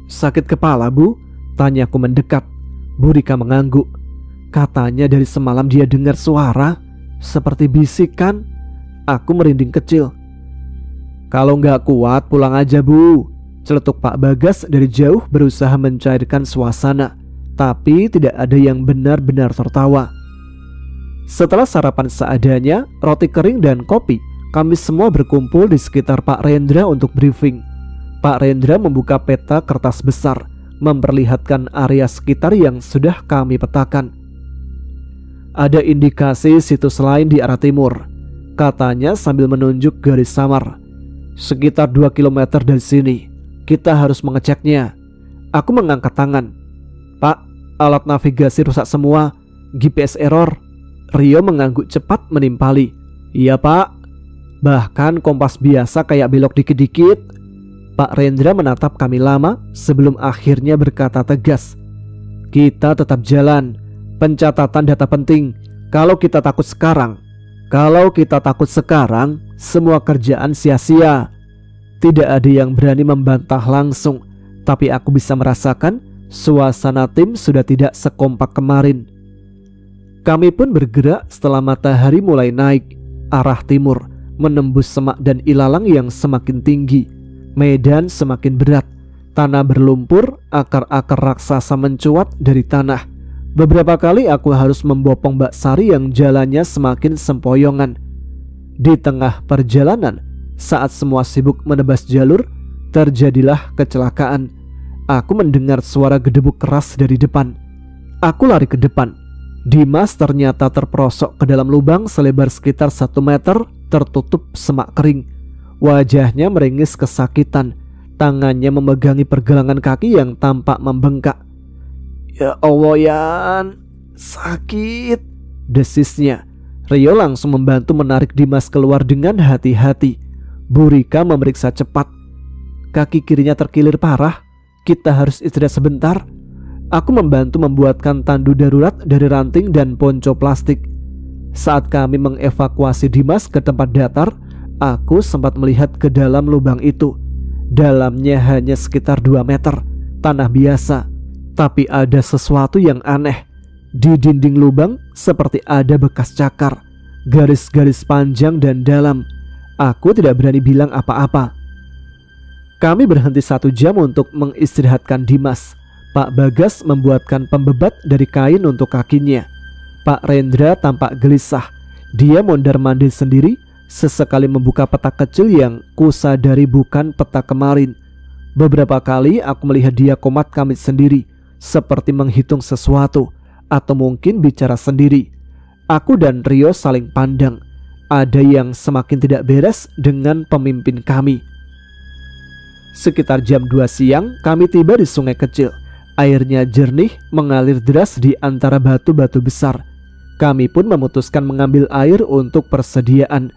"Sakit kepala, Bu?" tanyaku mendekat. Burika mengangguk. Katanya dari semalam dia dengar suara. seperti bisikan. Aku merinding kecil. "Kalau nggak kuat pulang aja, Bu," celetuk Pak Bagas dari jauh berusaha mencairkan suasana. Tapi tidak ada yang benar-benar tertawa. Setelah sarapan seadanya, roti kering dan kopi, kami semua berkumpul di sekitar Pak Rendra untuk briefing. Pak Rendra membuka peta kertas besar, memperlihatkan area sekitar yang sudah kami petakan. "Ada indikasi situs lain di arah timur," katanya sambil menunjuk garis samar. "Sekitar 2 km dari sini. Kita harus mengeceknya." Aku mengangkat tangan. "Pak, alat navigasi rusak semua. GPS error." Rio mengangguk cepat menimpali. "Iya, Pak. Bahkan kompas biasa kayak belok dikit-dikit." Pak Rendra menatap kami lama sebelum akhirnya berkata tegas, "Kita tetap jalan. Pencatatan data penting. Kalau kita takut sekarang, semua kerjaan sia-sia." Tidak ada yang berani membantah langsung, tapi aku bisa merasakan suasana tim sudah tidak sekompak kemarin. Kami pun bergerak setelah matahari mulai naik arah timur, menembus semak dan ilalang yang semakin tinggi. Medan semakin berat, tanah berlumpur, akar-akar raksasa mencuat dari tanah. Beberapa kali aku harus membopong Mbak Sari yang jalannya semakin sempoyongan. Di tengah perjalanan, saat semua sibuk menebas jalur, terjadilah kecelakaan. Aku mendengar suara gedebuk keras dari depan. Aku lari ke depan. Dimas ternyata terperosok ke dalam lubang selebar sekitar 1 meter, tertutup semak kering. Wajahnya meringis kesakitan. Tangannya memegangi pergelangan kaki yang tampak membengkak. "Ya Allah, Yan, sakit," desisnya. Rio langsung membantu menarik Dimas keluar dengan hati-hati. Bu Rika memeriksa cepat. "Kaki kirinya terkilir parah. Kita harus istirahat sebentar." Aku membantu membuatkan tandu darurat dari ranting dan ponco plastik. Saat kami mengevakuasi Dimas ke tempat datar, aku sempat melihat ke dalam lubang itu. Dalamnya hanya sekitar 2 meter, tanah biasa. Tapi ada sesuatu yang aneh. Di dinding lubang seperti ada bekas cakar, garis-garis panjang dan dalam. Aku tidak berani bilang apa-apa. Kami berhenti 1 jam untuk mengistirahatkan Dimas. Pak Bagas membuatkan pembebat dari kain untuk kakinya. Pak Rendra tampak gelisah. Dia mondar-mandir sendiri, sesekali membuka peta kecil yang kusadari bukan peta kemarin. Beberapa kali aku melihat dia komat kamit sendiri, seperti menghitung sesuatu, atau mungkin bicara sendiri. Aku dan Rio saling pandang. Ada yang semakin tidak beres dengan pemimpin kami. Sekitar jam 2 siang, kami tiba di sungai kecil. Airnya jernih, mengalir deras di antara batu-batu besar. Kami pun memutuskan mengambil air untuk persediaan.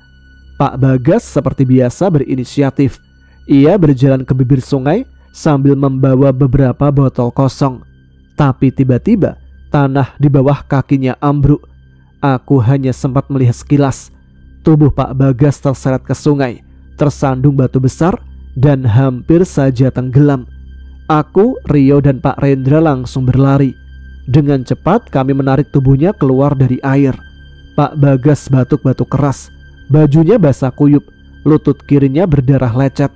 Pak Bagas seperti biasa berinisiatif. Ia berjalan ke bibir sungai sambil membawa beberapa botol kosong. Tapi tiba-tiba tanah di bawah kakinya ambruk. Aku hanya sempat melihat sekilas. Tubuh Pak Bagas terseret ke sungai, tersandung batu besar, dan hampir saja tenggelam. Aku, Rio, dan Pak Rendra langsung berlari. Dengan cepat kami menarik tubuhnya keluar dari air. Pak Bagas batuk-batuk keras. Bajunya basah kuyup, lutut kirinya berdarah lecet.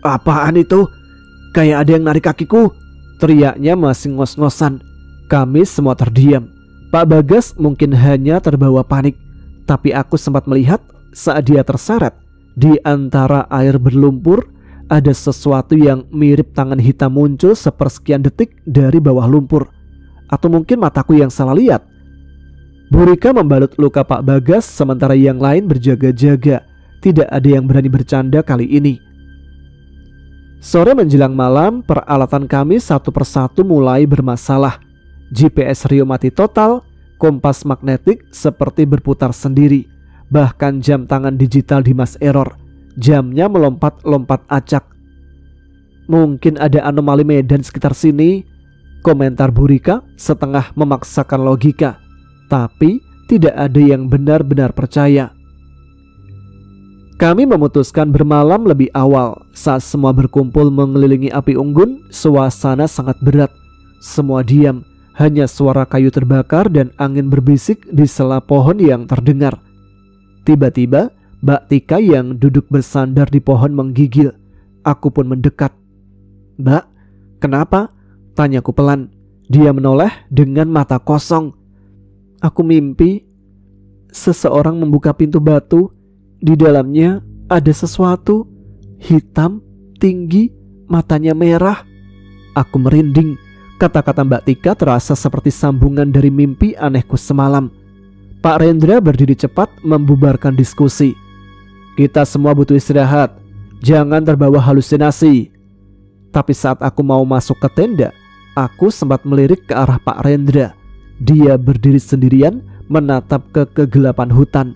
"Apaan itu? Kayak ada yang narik kakiku," teriaknya masih ngos-ngosan. Kami semua terdiam. Pak Bagas mungkin hanya terbawa panik, tapi aku sempat melihat saat dia terseret. Di antara air berlumpur, ada sesuatu yang mirip tangan hitam muncul sepersekian detik dari bawah lumpur. Atau mungkin mataku yang salah lihat. Bu Rika membalut luka Pak Bagas, sementara yang lain berjaga-jaga. Tidak ada yang berani bercanda kali ini. Sore menjelang malam, peralatan kami satu persatu mulai bermasalah. GPS Rio mati total, kompas magnetik seperti berputar sendiri. Bahkan jam tangan digital Dimas error. Jamnya melompat-lompat acak. "Mungkin ada anomali medan sekitar sini," komentar Bu Rika setengah memaksakan logika. Tapi tidak ada yang benar-benar percaya. Kami memutuskan bermalam lebih awal. Saat semua berkumpul mengelilingi api unggun, suasana sangat berat. Semua diam, hanya suara kayu terbakar dan angin berbisik di sela pohon yang terdengar. Tiba-tiba Mbak Tika yang duduk bersandar di pohon menggigil. Aku pun mendekat. "Mbak, kenapa?" tanyaku pelan. Dia menoleh dengan mata kosong. "Aku mimpi seseorang membuka pintu batu. Di dalamnya ada sesuatu hitam, tinggi, matanya merah." Aku merinding. Kata-kata Mbak Tika terasa seperti sambungan dari mimpi anehku semalam. Pak Rendra berdiri cepat membubarkan diskusi. "Kita semua butuh istirahat. Jangan terbawa halusinasi." Tapi saat aku mau masuk ke tenda, aku sempat melirik ke arah Pak Rendra. Dia berdiri sendirian menatap ke kegelapan hutan.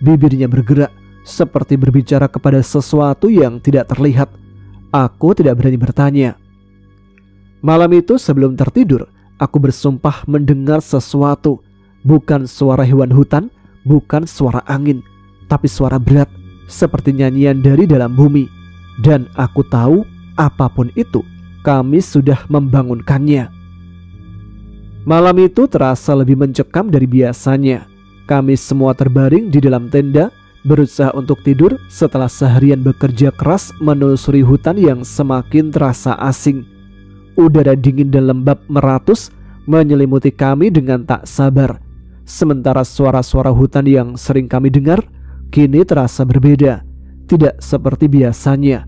Bibirnya bergerak seperti berbicara kepada sesuatu yang tidak terlihat. Aku tidak berani bertanya. Malam itu sebelum tertidur, aku bersumpah mendengar sesuatu. Bukan suara hewan hutan, bukan suara angin, tapi suara berat seperti nyanyian dari dalam bumi. Dan aku tahu apapun itu, kami sudah membangunkannya. Malam itu terasa lebih mencekam dari biasanya. Kami semua terbaring di dalam tenda, berusaha untuk tidur setelah seharian bekerja keras menelusuri hutan yang semakin terasa asing. Udara dingin dan lembab meratus menyelimuti kami dengan tak sabar. Sementara suara-suara hutan yang sering kami dengar kini terasa berbeda, tidak seperti biasanya.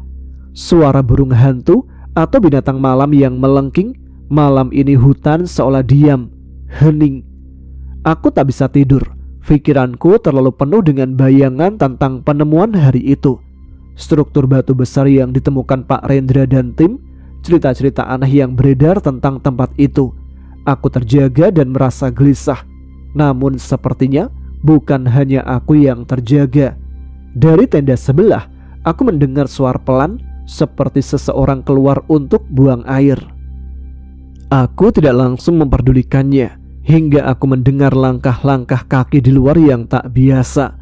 Suara burung hantu atau binatang malam yang melengking. Malam ini hutan seolah diam, hening. Aku tak bisa tidur. Pikiranku terlalu penuh dengan bayangan tentang penemuan hari itu. Struktur batu besar yang ditemukan Pak Rendra dan tim, cerita-cerita aneh yang beredar tentang tempat itu. Aku terjaga dan merasa gelisah. Namun sepertinya bukan hanya aku yang terjaga. Dari tenda sebelah, aku mendengar suara pelan seperti seseorang keluar untuk buang air. Aku tidak langsung memperdulikannya hingga aku mendengar langkah-langkah kaki di luar yang tak biasa.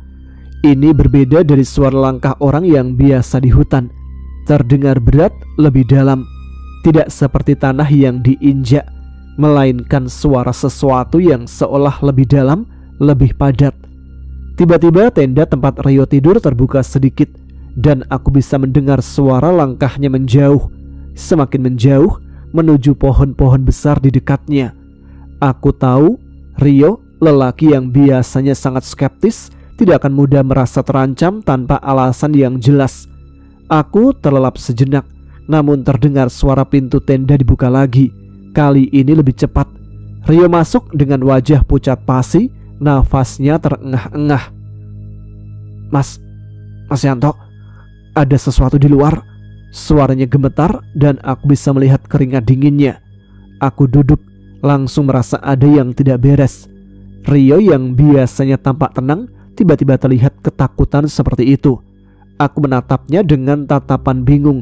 Ini berbeda dari suara langkah orang yang biasa di hutan. Terdengar berat, lebih dalam. Tidak seperti tanah yang diinjak, melainkan suara sesuatu yang seolah lebih dalam, lebih padat. Tiba-tiba tenda tempat Rio tidur terbuka sedikit, dan aku bisa mendengar suara langkahnya menjauh, semakin menjauh menuju pohon-pohon besar di dekatnya. Aku tahu Rio, lelaki yang biasanya sangat skeptis, tidak akan mudah merasa terancam tanpa alasan yang jelas. Aku terlelap sejenak. Namun terdengar suara pintu tenda dibuka lagi. Kali ini lebih cepat. Rio masuk dengan wajah pucat pasi, nafasnya terengah-engah. Mas Yanto, ada sesuatu di luar." Suaranya gemetar dan aku bisa melihat keringat dinginnya. Aku duduk, langsung merasa ada yang tidak beres. Rio yang biasanya tampak tenang, tiba-tiba terlihat ketakutan seperti itu. Aku menatapnya dengan tatapan bingung,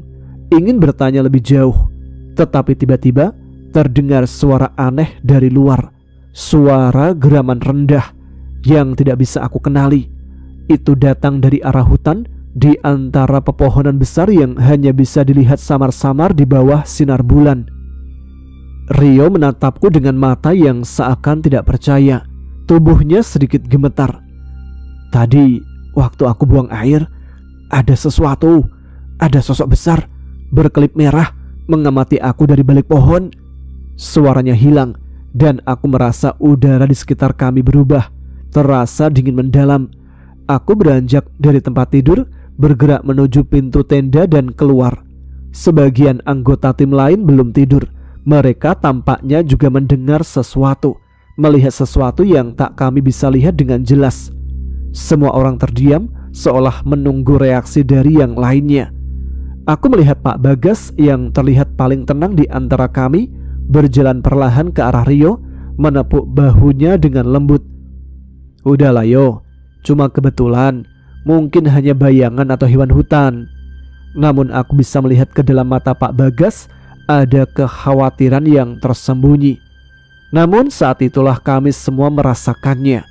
ingin bertanya lebih jauh, tetapi tiba-tiba terdengar suara aneh dari luar. Suara geraman rendah yang tidak bisa aku kenali. Itu datang dari arah hutan, di antara pepohonan besar yang hanya bisa dilihat samar-samar di bawah sinar bulan. Rio menatapku dengan mata yang seakan tidak percaya. Tubuhnya sedikit gemetar. "Tadi waktu aku buang air, ada sesuatu, ada sosok besar berkelip merah mengamati aku dari balik pohon." Suaranya hilang dan aku merasa udara di sekitar kami berubah, terasa dingin mendalam. Aku beranjak dari tempat tidur, bergerak menuju pintu tenda dan keluar. Sebagian anggota tim lain belum tidur. Mereka tampaknya juga mendengar sesuatu, melihat sesuatu yang tak kami bisa lihat dengan jelas. Semua orang terdiam, seolah menunggu reaksi dari yang lainnya. Aku melihat Pak Bagas yang terlihat paling tenang di antara kami, berjalan perlahan ke arah Rio, menepuk bahunya dengan lembut. "Udahlah Yo, cuma kebetulan, mungkin hanya bayangan atau hewan hutan." Namun aku bisa melihat ke dalam mata Pak Bagas ada kekhawatiran yang tersembunyi. Namun saat itulah kami semua merasakannya.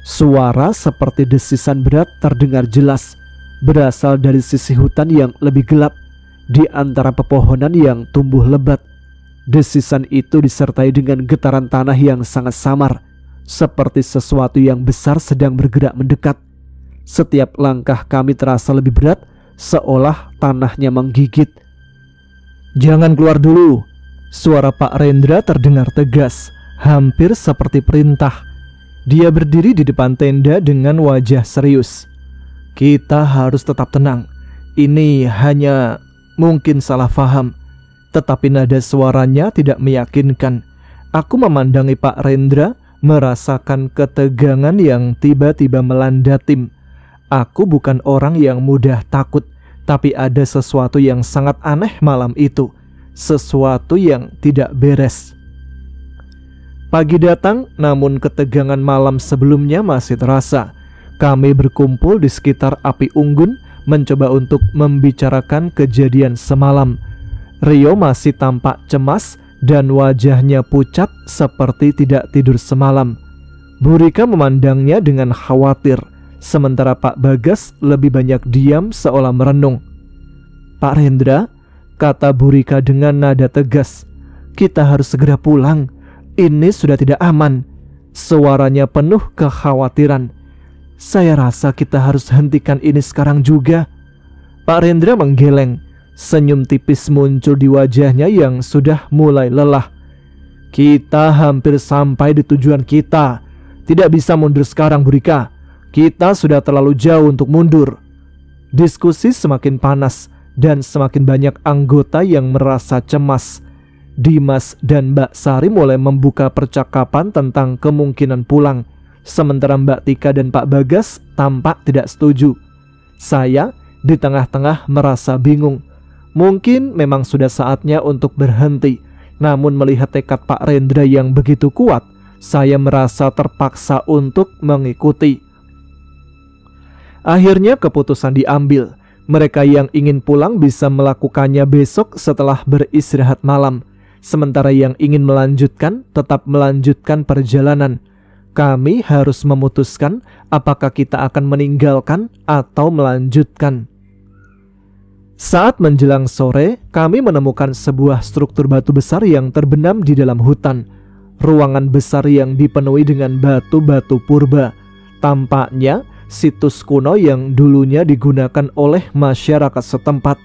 Suara seperti desisan berat terdengar jelas, berasal dari sisi hutan yang lebih gelap, di antara pepohonan yang tumbuh lebat. Desisan itu disertai dengan getaran tanah yang sangat samar, seperti sesuatu yang besar sedang bergerak mendekat. Setiap langkah kami terasa lebih berat, seolah tanahnya menggigit. "Jangan keluar dulu," suara Pak Rendra terdengar tegas, hampir seperti perintah. Dia berdiri di depan tenda dengan wajah serius. "Kita harus tetap tenang. Ini hanya mungkin salah faham." Tetapi nada suaranya tidak meyakinkan. Aku memandangi Pak Rendra, merasakan ketegangan yang tiba-tiba melanda tim. Aku bukan orang yang mudah takut, tapi ada sesuatu yang sangat aneh malam itu. Sesuatu yang tidak beres. Pagi datang, namun ketegangan malam sebelumnya masih terasa. Kami berkumpul di sekitar api unggun, mencoba untuk membicarakan kejadian semalam. Rio masih tampak cemas dan wajahnya pucat seperti tidak tidur semalam. Bu Rika memandangnya dengan khawatir, sementara Pak Bagas lebih banyak diam seolah merenung. "Pak Rendra," kata Bu Rika dengan nada tegas, "kita harus segera pulang. Ini sudah tidak aman." Suaranya penuh kekhawatiran. "Saya rasa kita harus hentikan ini sekarang juga." Pak Rendra menggeleng. Senyum tipis muncul di wajahnya yang sudah mulai lelah. "Kita hampir sampai di tujuan kita. Tidak bisa mundur sekarang, Bu Rika. Kita sudah terlalu jauh untuk mundur." Diskusi semakin panas dan semakin banyak anggota yang merasa cemas. Dimas dan Mbak Sari mulai membuka percakapan tentang kemungkinan pulang, sementara Mbak Tika dan Pak Bagas tampak tidak setuju. Saya di tengah-tengah merasa bingung. Mungkin memang sudah saatnya untuk berhenti, namun melihat tekad Pak Rendra yang begitu kuat, saya merasa terpaksa untuk mengikuti. Akhirnya keputusan diambil. Mereka yang ingin pulang bisa melakukannya besok setelah beristirahat malam, sementara yang ingin melanjutkan tetap melanjutkan perjalanan. Kami harus memutuskan apakah kita akan meninggalkan atau melanjutkan. Saat menjelang sore, kami menemukan sebuah struktur batu besar yang terbenam di dalam hutan. Ruangan besar yang dipenuhi dengan batu-batu purba. Tampaknya situs kuno yang dulunya digunakan oleh masyarakat setempat.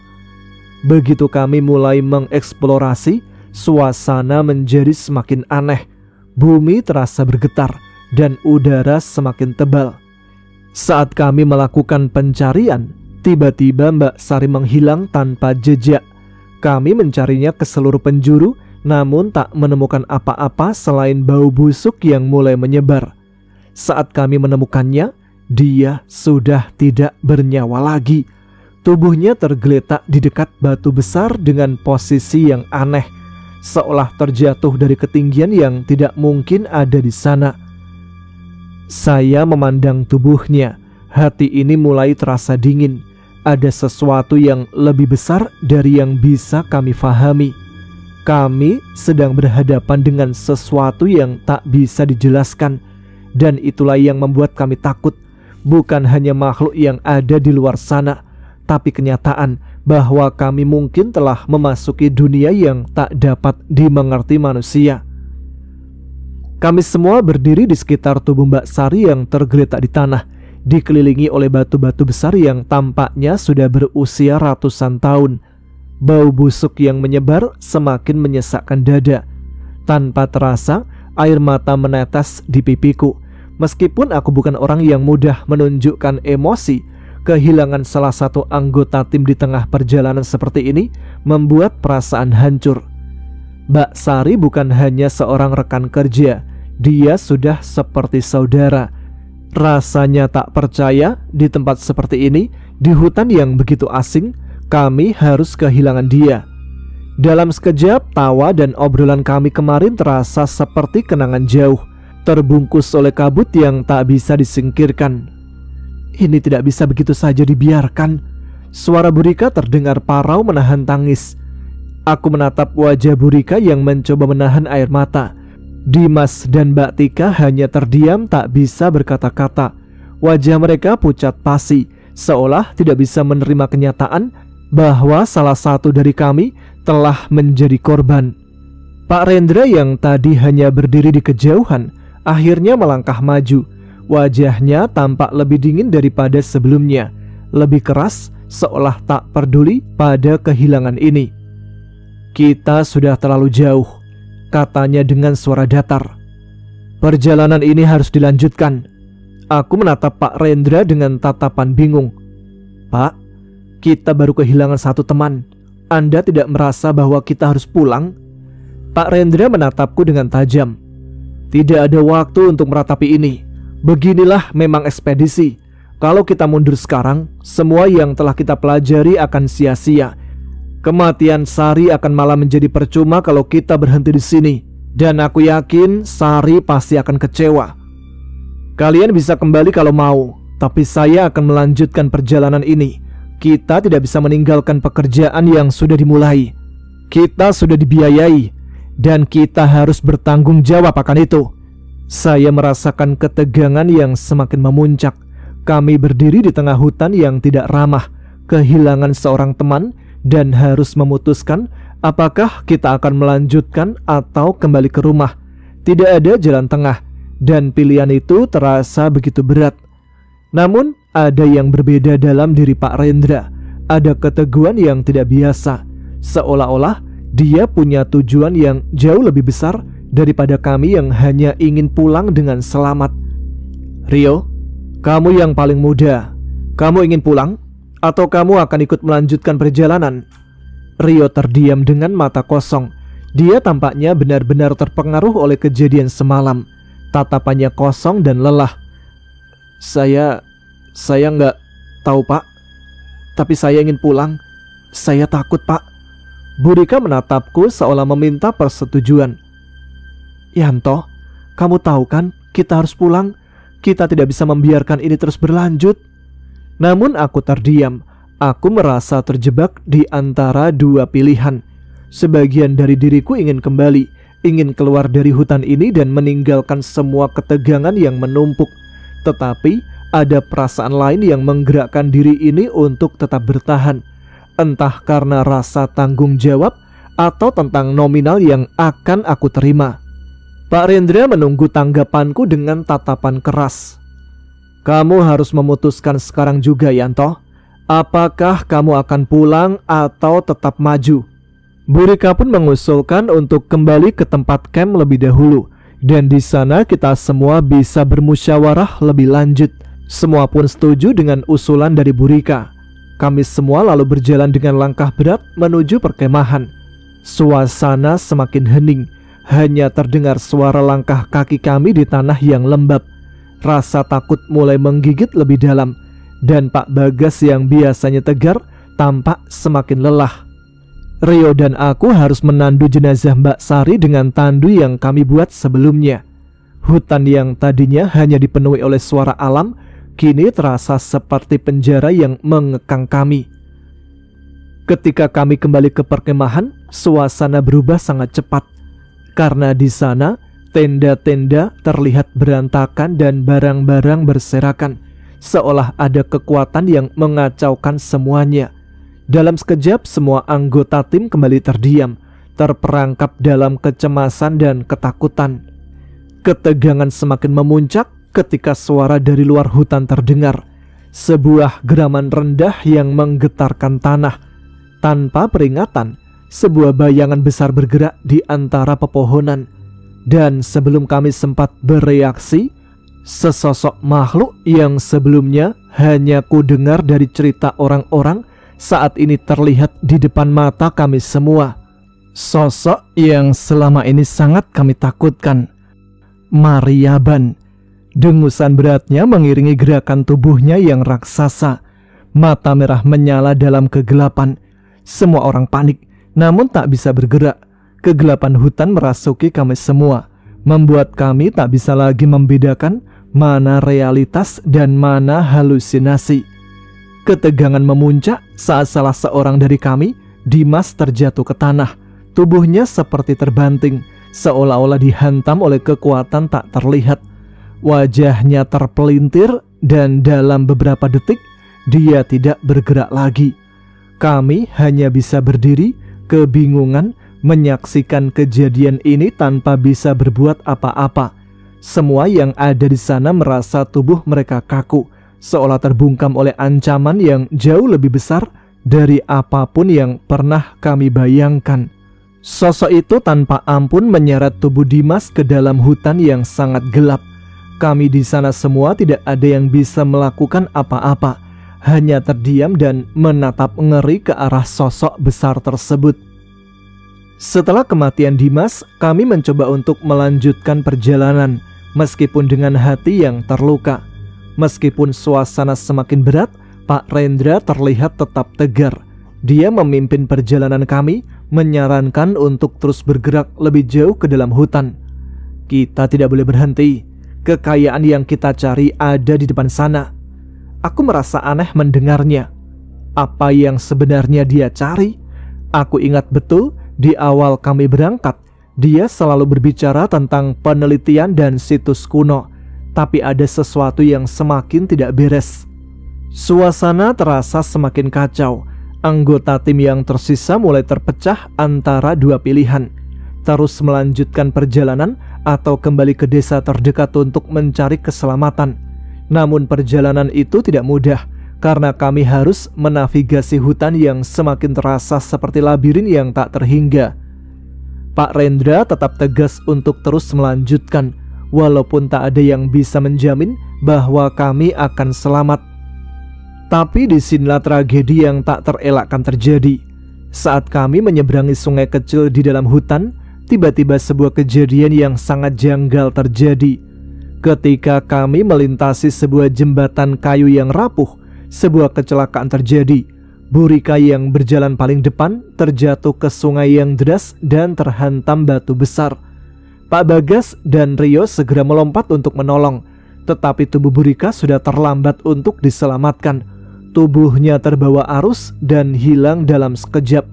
Begitu kami mulai mengeksplorasi, suasana menjadi semakin aneh. Bumi terasa bergetar dan udara semakin tebal. Saat kami melakukan pencarian, tiba-tiba Mbak Sari menghilang tanpa jejak. Kami mencarinya ke seluruh penjuru, namun tak menemukan apa-apa selain bau busuk yang mulai menyebar. Saat kami menemukannya, dia sudah tidak bernyawa lagi. Tubuhnya tergeletak di dekat batu besar dengan posisi yang aneh, seolah terjatuh dari ketinggian yang tidak mungkin ada di sana. Saya memandang tubuhnya. Hati ini mulai terasa dingin. Ada sesuatu yang lebih besar dari yang bisa kami fahami. Kami sedang berhadapan dengan sesuatu yang tak bisa dijelaskan, dan itulah yang membuat kami takut. Bukan hanya makhluk yang ada di luar sana, tapi kenyataan bahwa kami mungkin telah memasuki dunia yang tak dapat dimengerti manusia. Kami semua berdiri di sekitar tubuh Mbak Sari yang tergeletak di tanah, dikelilingi oleh batu-batu besar yang tampaknya sudah berusia ratusan tahun. Bau busuk yang menyebar semakin menyesakkan dada. Tanpa terasa, air mata menetes di pipiku. Meskipun aku bukan orang yang mudah menunjukkan emosi, kehilangan salah satu anggota tim di tengah perjalanan seperti ini membuat perasaan hancur. Mbak Sari bukan hanya seorang rekan kerja, dia sudah seperti saudara. Rasanya tak percaya di tempat seperti ini, di hutan yang begitu asing, kami harus kehilangan dia. Dalam sekejap, tawa dan obrolan kami kemarin terasa seperti kenangan jauh, terbungkus oleh kabut yang tak bisa disingkirkan. Ini tidak bisa begitu saja dibiarkan. Suara Bu Rika terdengar parau menahan tangis. Aku menatap wajah Bu Rika yang mencoba menahan air mata. Dimas dan Mbak Tika hanya terdiam tak bisa berkata-kata. Wajah mereka pucat pasi, seolah tidak bisa menerima kenyataan bahwa salah satu dari kami telah menjadi korban. Pak Rendra yang tadi hanya berdiri di kejauhan akhirnya melangkah maju. Wajahnya tampak lebih dingin daripada sebelumnya, lebih keras, seolah tak peduli pada kehilangan ini. "Kita sudah terlalu jauh," katanya dengan suara datar. "Perjalanan ini harus dilanjutkan." Aku menatap Pak Rendra dengan tatapan bingung. "Pak, kita baru kehilangan satu teman. Anda tidak merasa bahwa kita harus pulang?" Pak Rendra menatapku dengan tajam. "Tidak ada waktu untuk meratapi ini. Beginilah memang ekspedisi. Kalau kita mundur sekarang, semua yang telah kita pelajari akan sia-sia. Kematian Sari akan malah menjadi percuma kalau kita berhenti di sini. Dan aku yakin Sari pasti akan kecewa. Kalian bisa kembali kalau mau, tapi saya akan melanjutkan perjalanan ini. Kita tidak bisa meninggalkan pekerjaan yang sudah dimulai. Kita sudah dibiayai, dan kita harus bertanggung jawab akan itu." Saya merasakan ketegangan yang semakin memuncak. Kami berdiri di tengah hutan yang tidak ramah, kehilangan seorang teman, dan harus memutuskan apakah kita akan melanjutkan atau kembali ke rumah. Tidak ada jalan tengah, dan pilihan itu terasa begitu berat. Namun ada yang berbeda dalam diri Pak Rendra. Ada keteguhan yang tidak biasa, seolah-olah dia punya tujuan yang jauh lebih besar daripada kami yang hanya ingin pulang dengan selamat. "Rio, kamu yang paling muda, kamu ingin pulang? Atau kamu akan ikut melanjutkan perjalanan?" Rio terdiam dengan mata kosong. Dia tampaknya benar-benar terpengaruh oleh kejadian semalam. Tatapannya kosong dan lelah. Saya nggak tahu, Pak. Tapi saya ingin pulang. Saya takut, Pak." Burika menatapku seolah meminta persetujuan. "Yanto, kamu tahu kan kita harus pulang. Kita tidak bisa membiarkan ini terus berlanjut." Namun aku terdiam. Aku merasa terjebak di antara dua pilihan. Sebagian dari diriku ingin kembali, ingin keluar dari hutan ini dan meninggalkan semua ketegangan yang menumpuk. Tetapi ada perasaan lain yang menggerakkan diri ini untuk tetap bertahan. Entah karena rasa tanggung jawab atau tentang nominal yang akan aku terima. Pak Rendra menunggu tanggapanku dengan tatapan keras. "Kamu harus memutuskan sekarang juga, Yanto. Apakah kamu akan pulang atau tetap maju?" Burika pun mengusulkan untuk kembali ke tempat camp lebih dahulu, dan di sana kita semua bisa bermusyawarah lebih lanjut. Semua pun setuju dengan usulan dari Burika. Kami semua lalu berjalan dengan langkah berat menuju perkemahan. Suasana semakin hening. Hanya terdengar suara langkah kaki kami di tanah yang lembab. Rasa takut mulai menggigit lebih dalam, dan Pak Bagas yang biasanya tegar tampak semakin lelah. Rio dan aku harus menandu jenazah Mbak Sari dengan tandu yang kami buat sebelumnya. Hutan yang tadinya hanya dipenuhi oleh suara alam kini terasa seperti penjara yang mengekang kami. Ketika kami kembali ke perkemahan, suasana berubah sangat cepat. Karena di sana, tenda-tenda terlihat berantakan dan barang-barang berserakan, seolah ada kekuatan yang mengacaukan semuanya. Dalam sekejap, semua anggota tim kembali terdiam, terperangkap dalam kecemasan dan ketakutan. Ketegangan semakin memuncak ketika suara dari luar hutan terdengar. Sebuah geraman rendah yang menggetarkan tanah. Tanpa peringatan, sebuah bayangan besar bergerak di antara pepohonan. Dan sebelum kami sempat bereaksi, sesosok makhluk yang sebelumnya hanya ku dengar dari cerita orang-orang saat ini terlihat di depan mata kami semua. Sosok yang selama ini sangat kami takutkan. Mariaban. Dengusan beratnya mengiringi gerakan tubuhnya yang raksasa. Mata merah menyala dalam kegelapan. Semua orang panik, namun tak bisa bergerak. Kegelapan hutan merasuki kami semua, membuat kami tak bisa lagi membedakan mana realitas dan mana halusinasi. Ketegangan memuncak saat salah seorang dari kami, Dimas, terjatuh ke tanah. Tubuhnya seperti terbanting, seolah-olah dihantam oleh kekuatan tak terlihat. Wajahnya terpelintir dan dalam beberapa detik dia tidak bergerak lagi. Kami hanya bisa berdiri, kebingungan, menyaksikan kejadian ini tanpa bisa berbuat apa-apa. Semua yang ada di sana merasa tubuh mereka kaku, seolah terbungkam oleh ancaman yang jauh lebih besar dari apapun yang pernah kami bayangkan. Sosok itu tanpa ampun menyeret tubuh Dimas ke dalam hutan yang sangat gelap. Kami di sana semua tidak ada yang bisa melakukan apa-apa, hanya terdiam dan menatap ngeri ke arah sosok besar tersebut. Setelah kematian Dimas, kami mencoba untuk melanjutkan perjalanan, meskipun dengan hati yang terluka. Meskipun suasana semakin berat, Pak Rendra terlihat tetap tegar. Dia memimpin perjalanan kami, menyarankan untuk terus bergerak lebih jauh ke dalam hutan. Kita tidak boleh berhenti. Kekayaan yang kita cari ada di depan sana. Aku merasa aneh mendengarnya. Apa yang sebenarnya dia cari? Aku ingat betul di awal kami berangkat, dia selalu berbicara tentang penelitian dan situs kuno. Tapi ada sesuatu yang semakin tidak beres. Suasana terasa semakin kacau. Anggota tim yang tersisa mulai terpecah antara dua pilihan: terus melanjutkan perjalanan atau kembali ke desa terdekat untuk mencari keselamatan. Namun perjalanan itu tidak mudah, karena kami harus menavigasi hutan yang semakin terasa seperti labirin yang tak terhingga. Pak Rendra tetap tegas untuk terus melanjutkan, walaupun tak ada yang bisa menjamin bahwa kami akan selamat. Tapi disinilah tragedi yang tak terelakkan terjadi. Saat kami menyeberangi sungai kecil di dalam hutan, tiba-tiba sebuah kejadian yang sangat janggal terjadi. Ketika kami melintasi sebuah jembatan kayu yang rapuh, sebuah kecelakaan terjadi. Burika yang berjalan paling depan terjatuh ke sungai yang deras dan terhantam batu besar. Pak Bagas dan Rio segera melompat untuk menolong, tetapi tubuh Burika sudah terlambat untuk diselamatkan. Tubuhnya terbawa arus dan hilang dalam sekejap.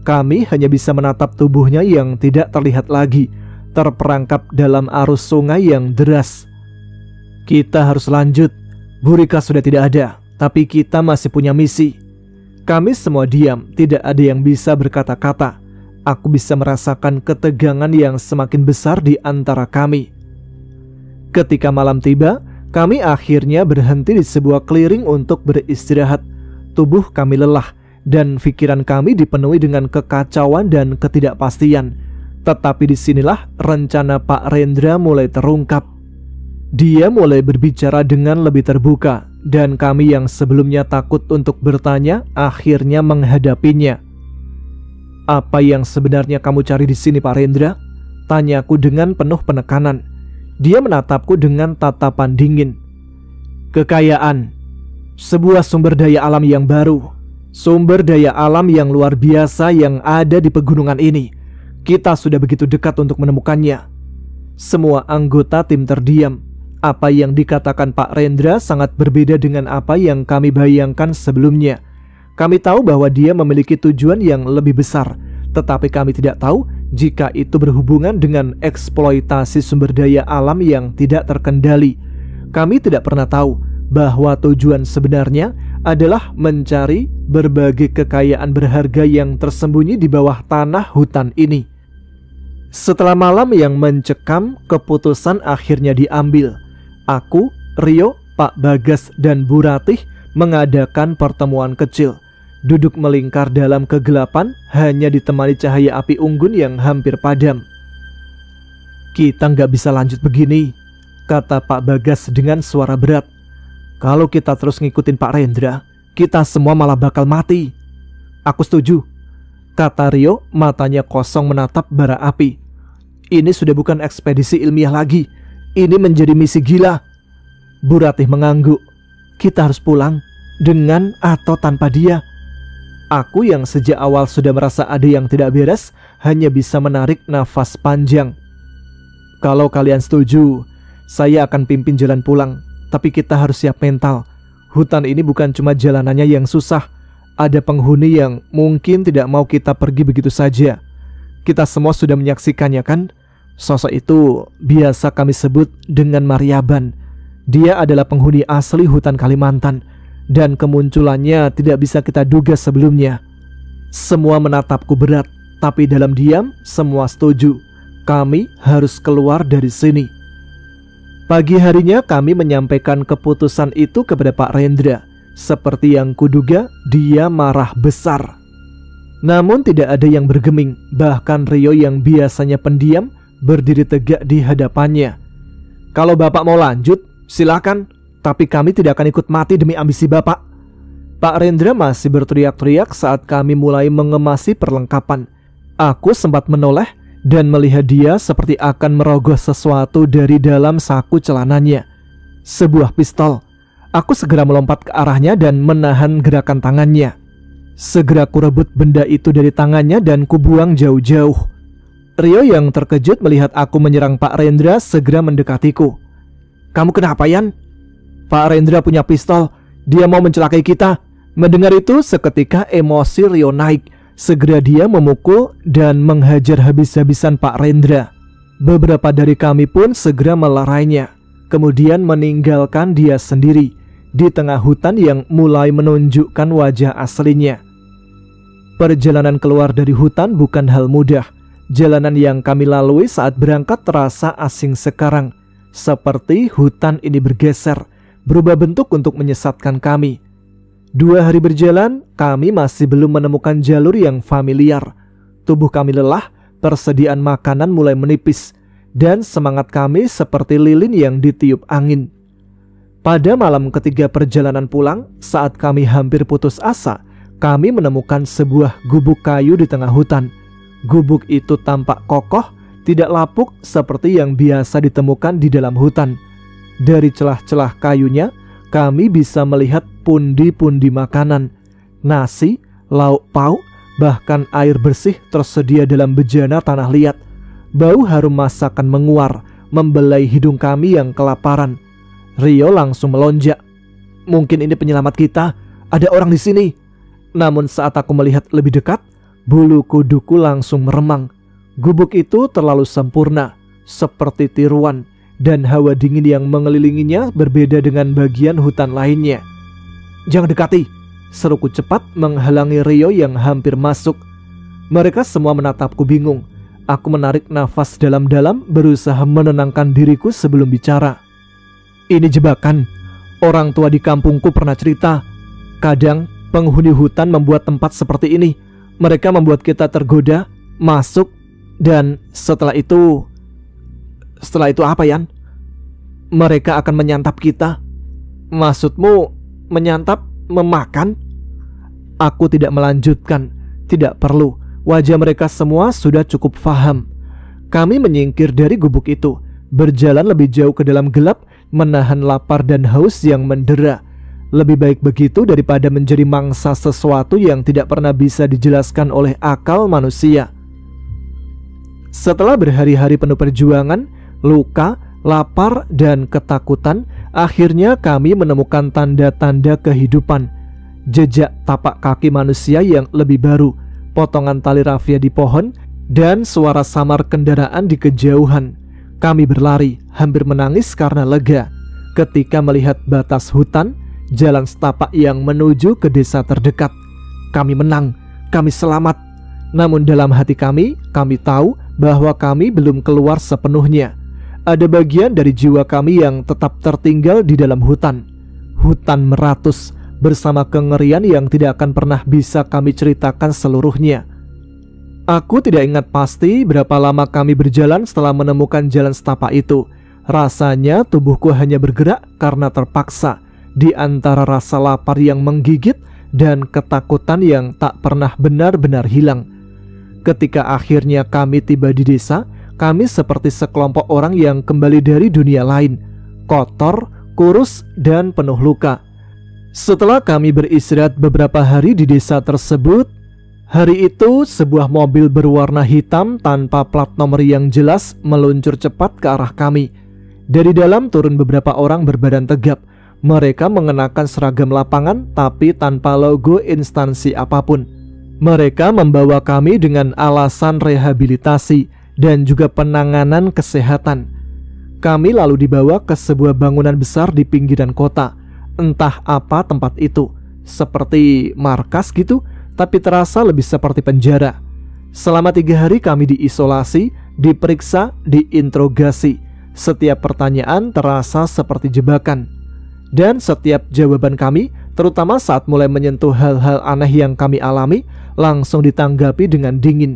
Kami hanya bisa menatap tubuhnya yang tidak terlihat lagi, terperangkap dalam arus sungai yang deras. Kita harus lanjut. Burika sudah tidak ada, tapi kita masih punya misi. Kami semua diam, tidak ada yang bisa berkata-kata. Aku bisa merasakan ketegangan yang semakin besar di antara kami. Ketika malam tiba, kami akhirnya berhenti di sebuah clearing untuk beristirahat. Tubuh kami lelah dan pikiran kami dipenuhi dengan kekacauan dan ketidakpastian. Tetapi disinilah rencana Pak Rendra mulai terungkap. Dia mulai berbicara dengan lebih terbuka, dan kami yang sebelumnya takut untuk bertanya akhirnya menghadapinya. Apa yang sebenarnya kamu cari di sini, Pak Rendra? Tanyaku dengan penuh penekanan. Dia menatapku dengan tatapan dingin. Kekayaan, sebuah sumber daya alam yang baru, sumber daya alam yang luar biasa yang ada di pegunungan ini. Kita sudah begitu dekat untuk menemukannya. Semua anggota tim terdiam. Apa yang dikatakan Pak Rendra sangat berbeda dengan apa yang kami bayangkan sebelumnya. Kami tahu bahwa dia memiliki tujuan yang lebih besar, tetapi kami tidak tahu jika itu berhubungan dengan eksploitasi sumber daya alam yang tidak terkendali. Kami tidak pernah tahu bahwa tujuan sebenarnya adalah mencari berbagai kekayaan berharga yang tersembunyi di bawah tanah hutan ini. Setelah malam yang mencekam, keputusan akhirnya diambil. Aku, Rio, Pak Bagas, dan Bu Ratih mengadakan pertemuan kecil. Duduk melingkar dalam kegelapan, hanya ditemani cahaya api unggun yang hampir padam. Kita nggak bisa lanjut begini, kata Pak Bagas dengan suara berat. Kalau kita terus ngikutin Pak Rendra, kita semua malah bakal mati. Aku setuju, kata Rio, matanya kosong menatap bara api. Ini sudah bukan ekspedisi ilmiah lagi. Ini menjadi misi gila. Bu Ratih mengangguk. Kita harus pulang, dengan atau tanpa dia. Aku yang sejak awal sudah merasa ada yang tidak beres, hanya bisa menarik nafas panjang. Kalau kalian setuju, saya akan pimpin jalan pulang. Tapi kita harus siap mental. Hutan ini bukan cuma jalanannya yang susah. Ada penghuni yang mungkin tidak mau kita pergi begitu saja. Kita semua sudah menyaksikannya kan? Sosok itu biasa kami sebut dengan Maryaban. Dia adalah penghuni asli hutan Kalimantan, dan kemunculannya tidak bisa kita duga sebelumnya. Semua menatapku berat. Tapi dalam diam semua setuju. Kami harus keluar dari sini. Pagi harinya kami menyampaikan keputusan itu kepada Pak Rendra. Seperti yang kuduga, dia marah besar. Namun tidak ada yang bergeming. Bahkan Rio yang biasanya pendiam berdiri tegak di hadapannya. Kalau Bapak mau lanjut, silakan. Tapi kami tidak akan ikut mati demi ambisi Bapak. Pak Rendra masih berteriak-teriak saat kami mulai mengemasi perlengkapan. Aku sempat menoleh dan melihat dia seperti akan merogoh sesuatu dari dalam saku celananya. Sebuah pistol. Aku segera melompat ke arahnya dan menahan gerakan tangannya. Segera kurebut benda itu dari tangannya dan kubuang jauh-jauh. Rio yang terkejut melihat aku menyerang Pak Rendra segera mendekatiku. Kamu kenapa, Yan? Pak Rendra punya pistol. Dia mau mencelakai kita. Mendengar itu seketika emosi Rio naik. Segera dia memukul dan menghajar habis-habisan Pak Rendra. Beberapa dari kami pun segera melarainya. Kemudian meninggalkan dia sendiri di tengah hutan yang mulai menunjukkan wajah aslinya. Perjalanan keluar dari hutan bukan hal mudah. Jalanan yang kami lalui saat berangkat terasa asing sekarang. Seperti hutan ini bergeser, berubah bentuk untuk menyesatkan kami. 2 hari berjalan, kami masih belum menemukan jalur yang familiar. Tubuh kami lelah, persediaan makanan mulai menipis, dan semangat kami seperti lilin yang ditiup angin. Pada malam ketiga perjalanan pulang, saat kami hampir putus asa, kami menemukan sebuah gubuk kayu di tengah hutan. Gubuk itu tampak kokoh, tidak lapuk seperti yang biasa ditemukan di dalam hutan. Dari celah-celah kayunya, kami bisa melihat pundi-pundi makanan, nasi, lauk pauk, bahkan air bersih tersedia dalam bejana tanah liat. Bau harum masakan menguar, membelai hidung kami yang kelaparan. Rio langsung melonjak. Mungkin ini penyelamat kita, ada orang di sini. Namun saat aku melihat lebih dekat, bulu kuduku langsung meremang. Gubuk itu terlalu sempurna, seperti tiruan, dan hawa dingin yang mengelilinginya berbeda dengan bagian hutan lainnya. Jangan dekati, seruku cepat menghalangi Rio yang hampir masuk. Mereka semua menatapku bingung. Aku menarik nafas dalam-dalam, berusaha menenangkan diriku sebelum bicara. Ini jebakan. Orang tua di kampungku pernah cerita. Kadang penghuni hutan membuat tempat seperti ini. Mereka membuat kita tergoda, masuk, dan setelah itu apa, Yan? Mereka akan menyantap kita. Maksudmu menyantap, memakan? Aku tidak melanjutkan. Tidak perlu. Wajah mereka semua sudah cukup faham. Kami menyingkir dari gubuk itu, berjalan lebih jauh ke dalam gelap, menahan lapar dan haus yang mendera. Lebih baik begitu daripada menjadi mangsa sesuatu yang tidak pernah bisa dijelaskan oleh akal manusia. Setelah berhari-hari penuh perjuangan, luka, lapar, dan ketakutan, akhirnya kami menemukan tanda-tanda kehidupan. Jejak tapak kaki manusia yang lebih baru, potongan tali rafia di pohon, dan suara samar kendaraan di kejauhan. Kami berlari, hampir menangis karena lega ketika melihat batas hutan, jalan setapak yang menuju ke desa terdekat. Kami menang, kami selamat. Namun dalam hati kami tahu bahwa kami belum keluar sepenuhnya. Ada bagian dari jiwa kami yang tetap tertinggal di dalam hutan. Hutan meratus bersama kengerian yang tidak akan pernah bisa kami ceritakan seluruhnya. Aku tidak ingat pasti berapa lama kami berjalan setelah menemukan jalan setapak itu. Rasanya tubuhku hanya bergerak karena terpaksa, di antara rasa lapar yang menggigit dan ketakutan yang tak pernah benar-benar hilang. Ketika akhirnya kami tiba di desa, kami seperti sekelompok orang yang kembali dari dunia lain, kotor, kurus, dan penuh luka. Setelah kami beristirahat beberapa hari di desa tersebut, hari itu sebuah mobil berwarna hitam tanpa plat nomor yang jelas meluncur cepat ke arah kami. Dari dalam turun beberapa orang berbadan tegap. Mereka mengenakan seragam lapangan tapi tanpa logo instansi apapun. Mereka membawa kami dengan alasan rehabilitasi dan juga penanganan kesehatan. Kami lalu dibawa ke sebuah bangunan besar di pinggiran kota. Entah apa tempat itu, seperti markas gitu, tapi terasa lebih seperti penjara. Selama 3 hari kami diisolasi, diperiksa, diinterogasi. Setiap pertanyaan terasa seperti jebakan. Dan setiap jawaban kami, terutama saat mulai menyentuh hal-hal aneh yang kami alami, langsung ditanggapi dengan dingin.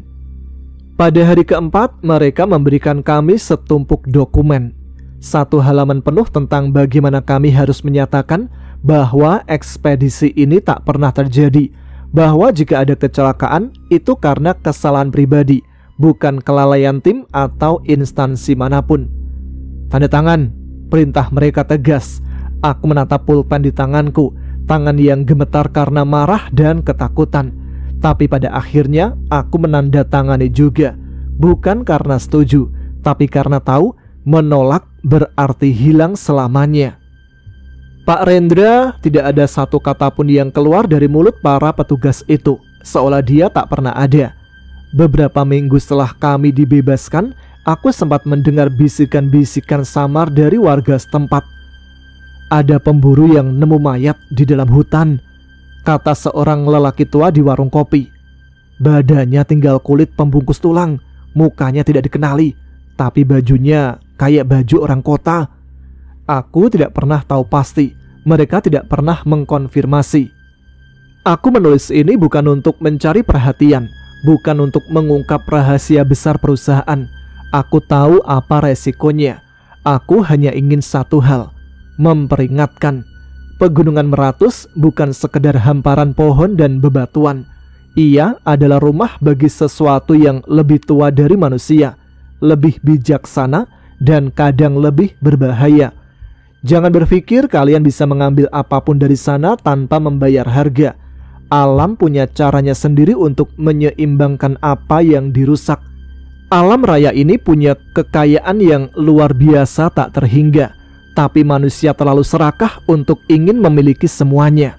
Pada hari keempat, mereka memberikan kami setumpuk dokumen. 1 halaman penuh tentang bagaimana kami harus menyatakan bahwa ekspedisi ini tak pernah terjadi, bahwa jika ada kecelakaan itu karena kesalahan pribadi, bukan kelalaian tim atau instansi manapun. Tanda tangan. Perintah mereka tegas. Aku menatap pulpen di tanganku, tangan yang gemetar karena marah dan ketakutan. Tapi pada akhirnya aku menandatangani juga, bukan karena setuju, tapi karena tahu menolak berarti hilang selamanya. Pak Rendra, tidak ada satu kata pun yang keluar dari mulut para petugas itu, seolah dia tak pernah ada. Beberapa minggu setelah kami dibebaskan, aku sempat mendengar bisikan-bisikan samar dari warga setempat. Ada pemburu yang nemu mayat di dalam hutan, kata seorang lelaki tua di warung kopi. Badannya tinggal kulit pembungkus tulang, mukanya tidak dikenali, tapi bajunya kayak baju orang kota. Aku tidak pernah tahu pasti, mereka tidak pernah mengkonfirmasi. Aku menulis ini bukan untuk mencari perhatian, bukan untuk mengungkap rahasia besar perusahaan. Aku tahu apa resikonya. Aku hanya ingin satu hal, memperingatkan. Pegunungan Meratus bukan sekedar hamparan pohon dan bebatuan. Ia adalah rumah bagi sesuatu yang lebih tua dari manusia, lebih bijaksana, dan kadang lebih berbahaya. Jangan berpikir kalian bisa mengambil apapun dari sana tanpa membayar harga. Alam punya caranya sendiri untuk menyeimbangkan apa yang dirusak. Alam raya ini punya kekayaan yang luar biasa tak terhingga, tapi manusia terlalu serakah untuk ingin memiliki semuanya.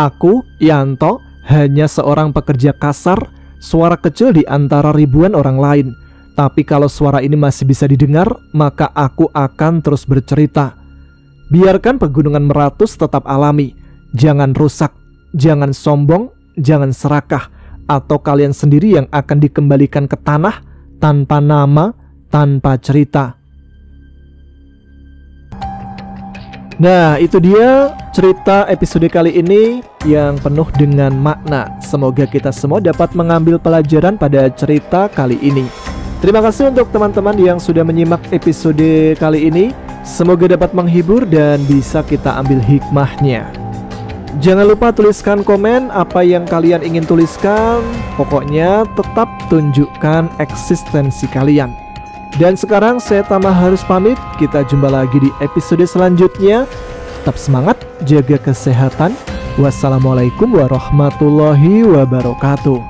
Aku, Yanto, hanya seorang pekerja kasar, suara kecil di antara ribuan orang lain. Tapi kalau suara ini masih bisa didengar, maka aku akan terus bercerita. Biarkan pegunungan Meratus tetap alami. Jangan rusak, jangan sombong, jangan serakah, atau kalian sendiri yang akan dikembalikan ke tanah tanpa nama, tanpa cerita. Nah, itu dia cerita episode kali ini yang penuh dengan makna. Semoga kita semua dapat mengambil pelajaran pada cerita kali ini. Terima kasih untuk teman-teman yang sudah menyimak episode kali ini. Semoga dapat menghibur dan bisa kita ambil hikmahnya. Jangan lupa tuliskan komen apa yang kalian ingin tuliskan. Pokoknya tetap tunjukkan eksistensi kalian. Dan sekarang saya Tama harus pamit. Kita jumpa lagi di episode selanjutnya. Tetap semangat, jaga kesehatan. Wassalamualaikum warahmatullahi wabarakatuh.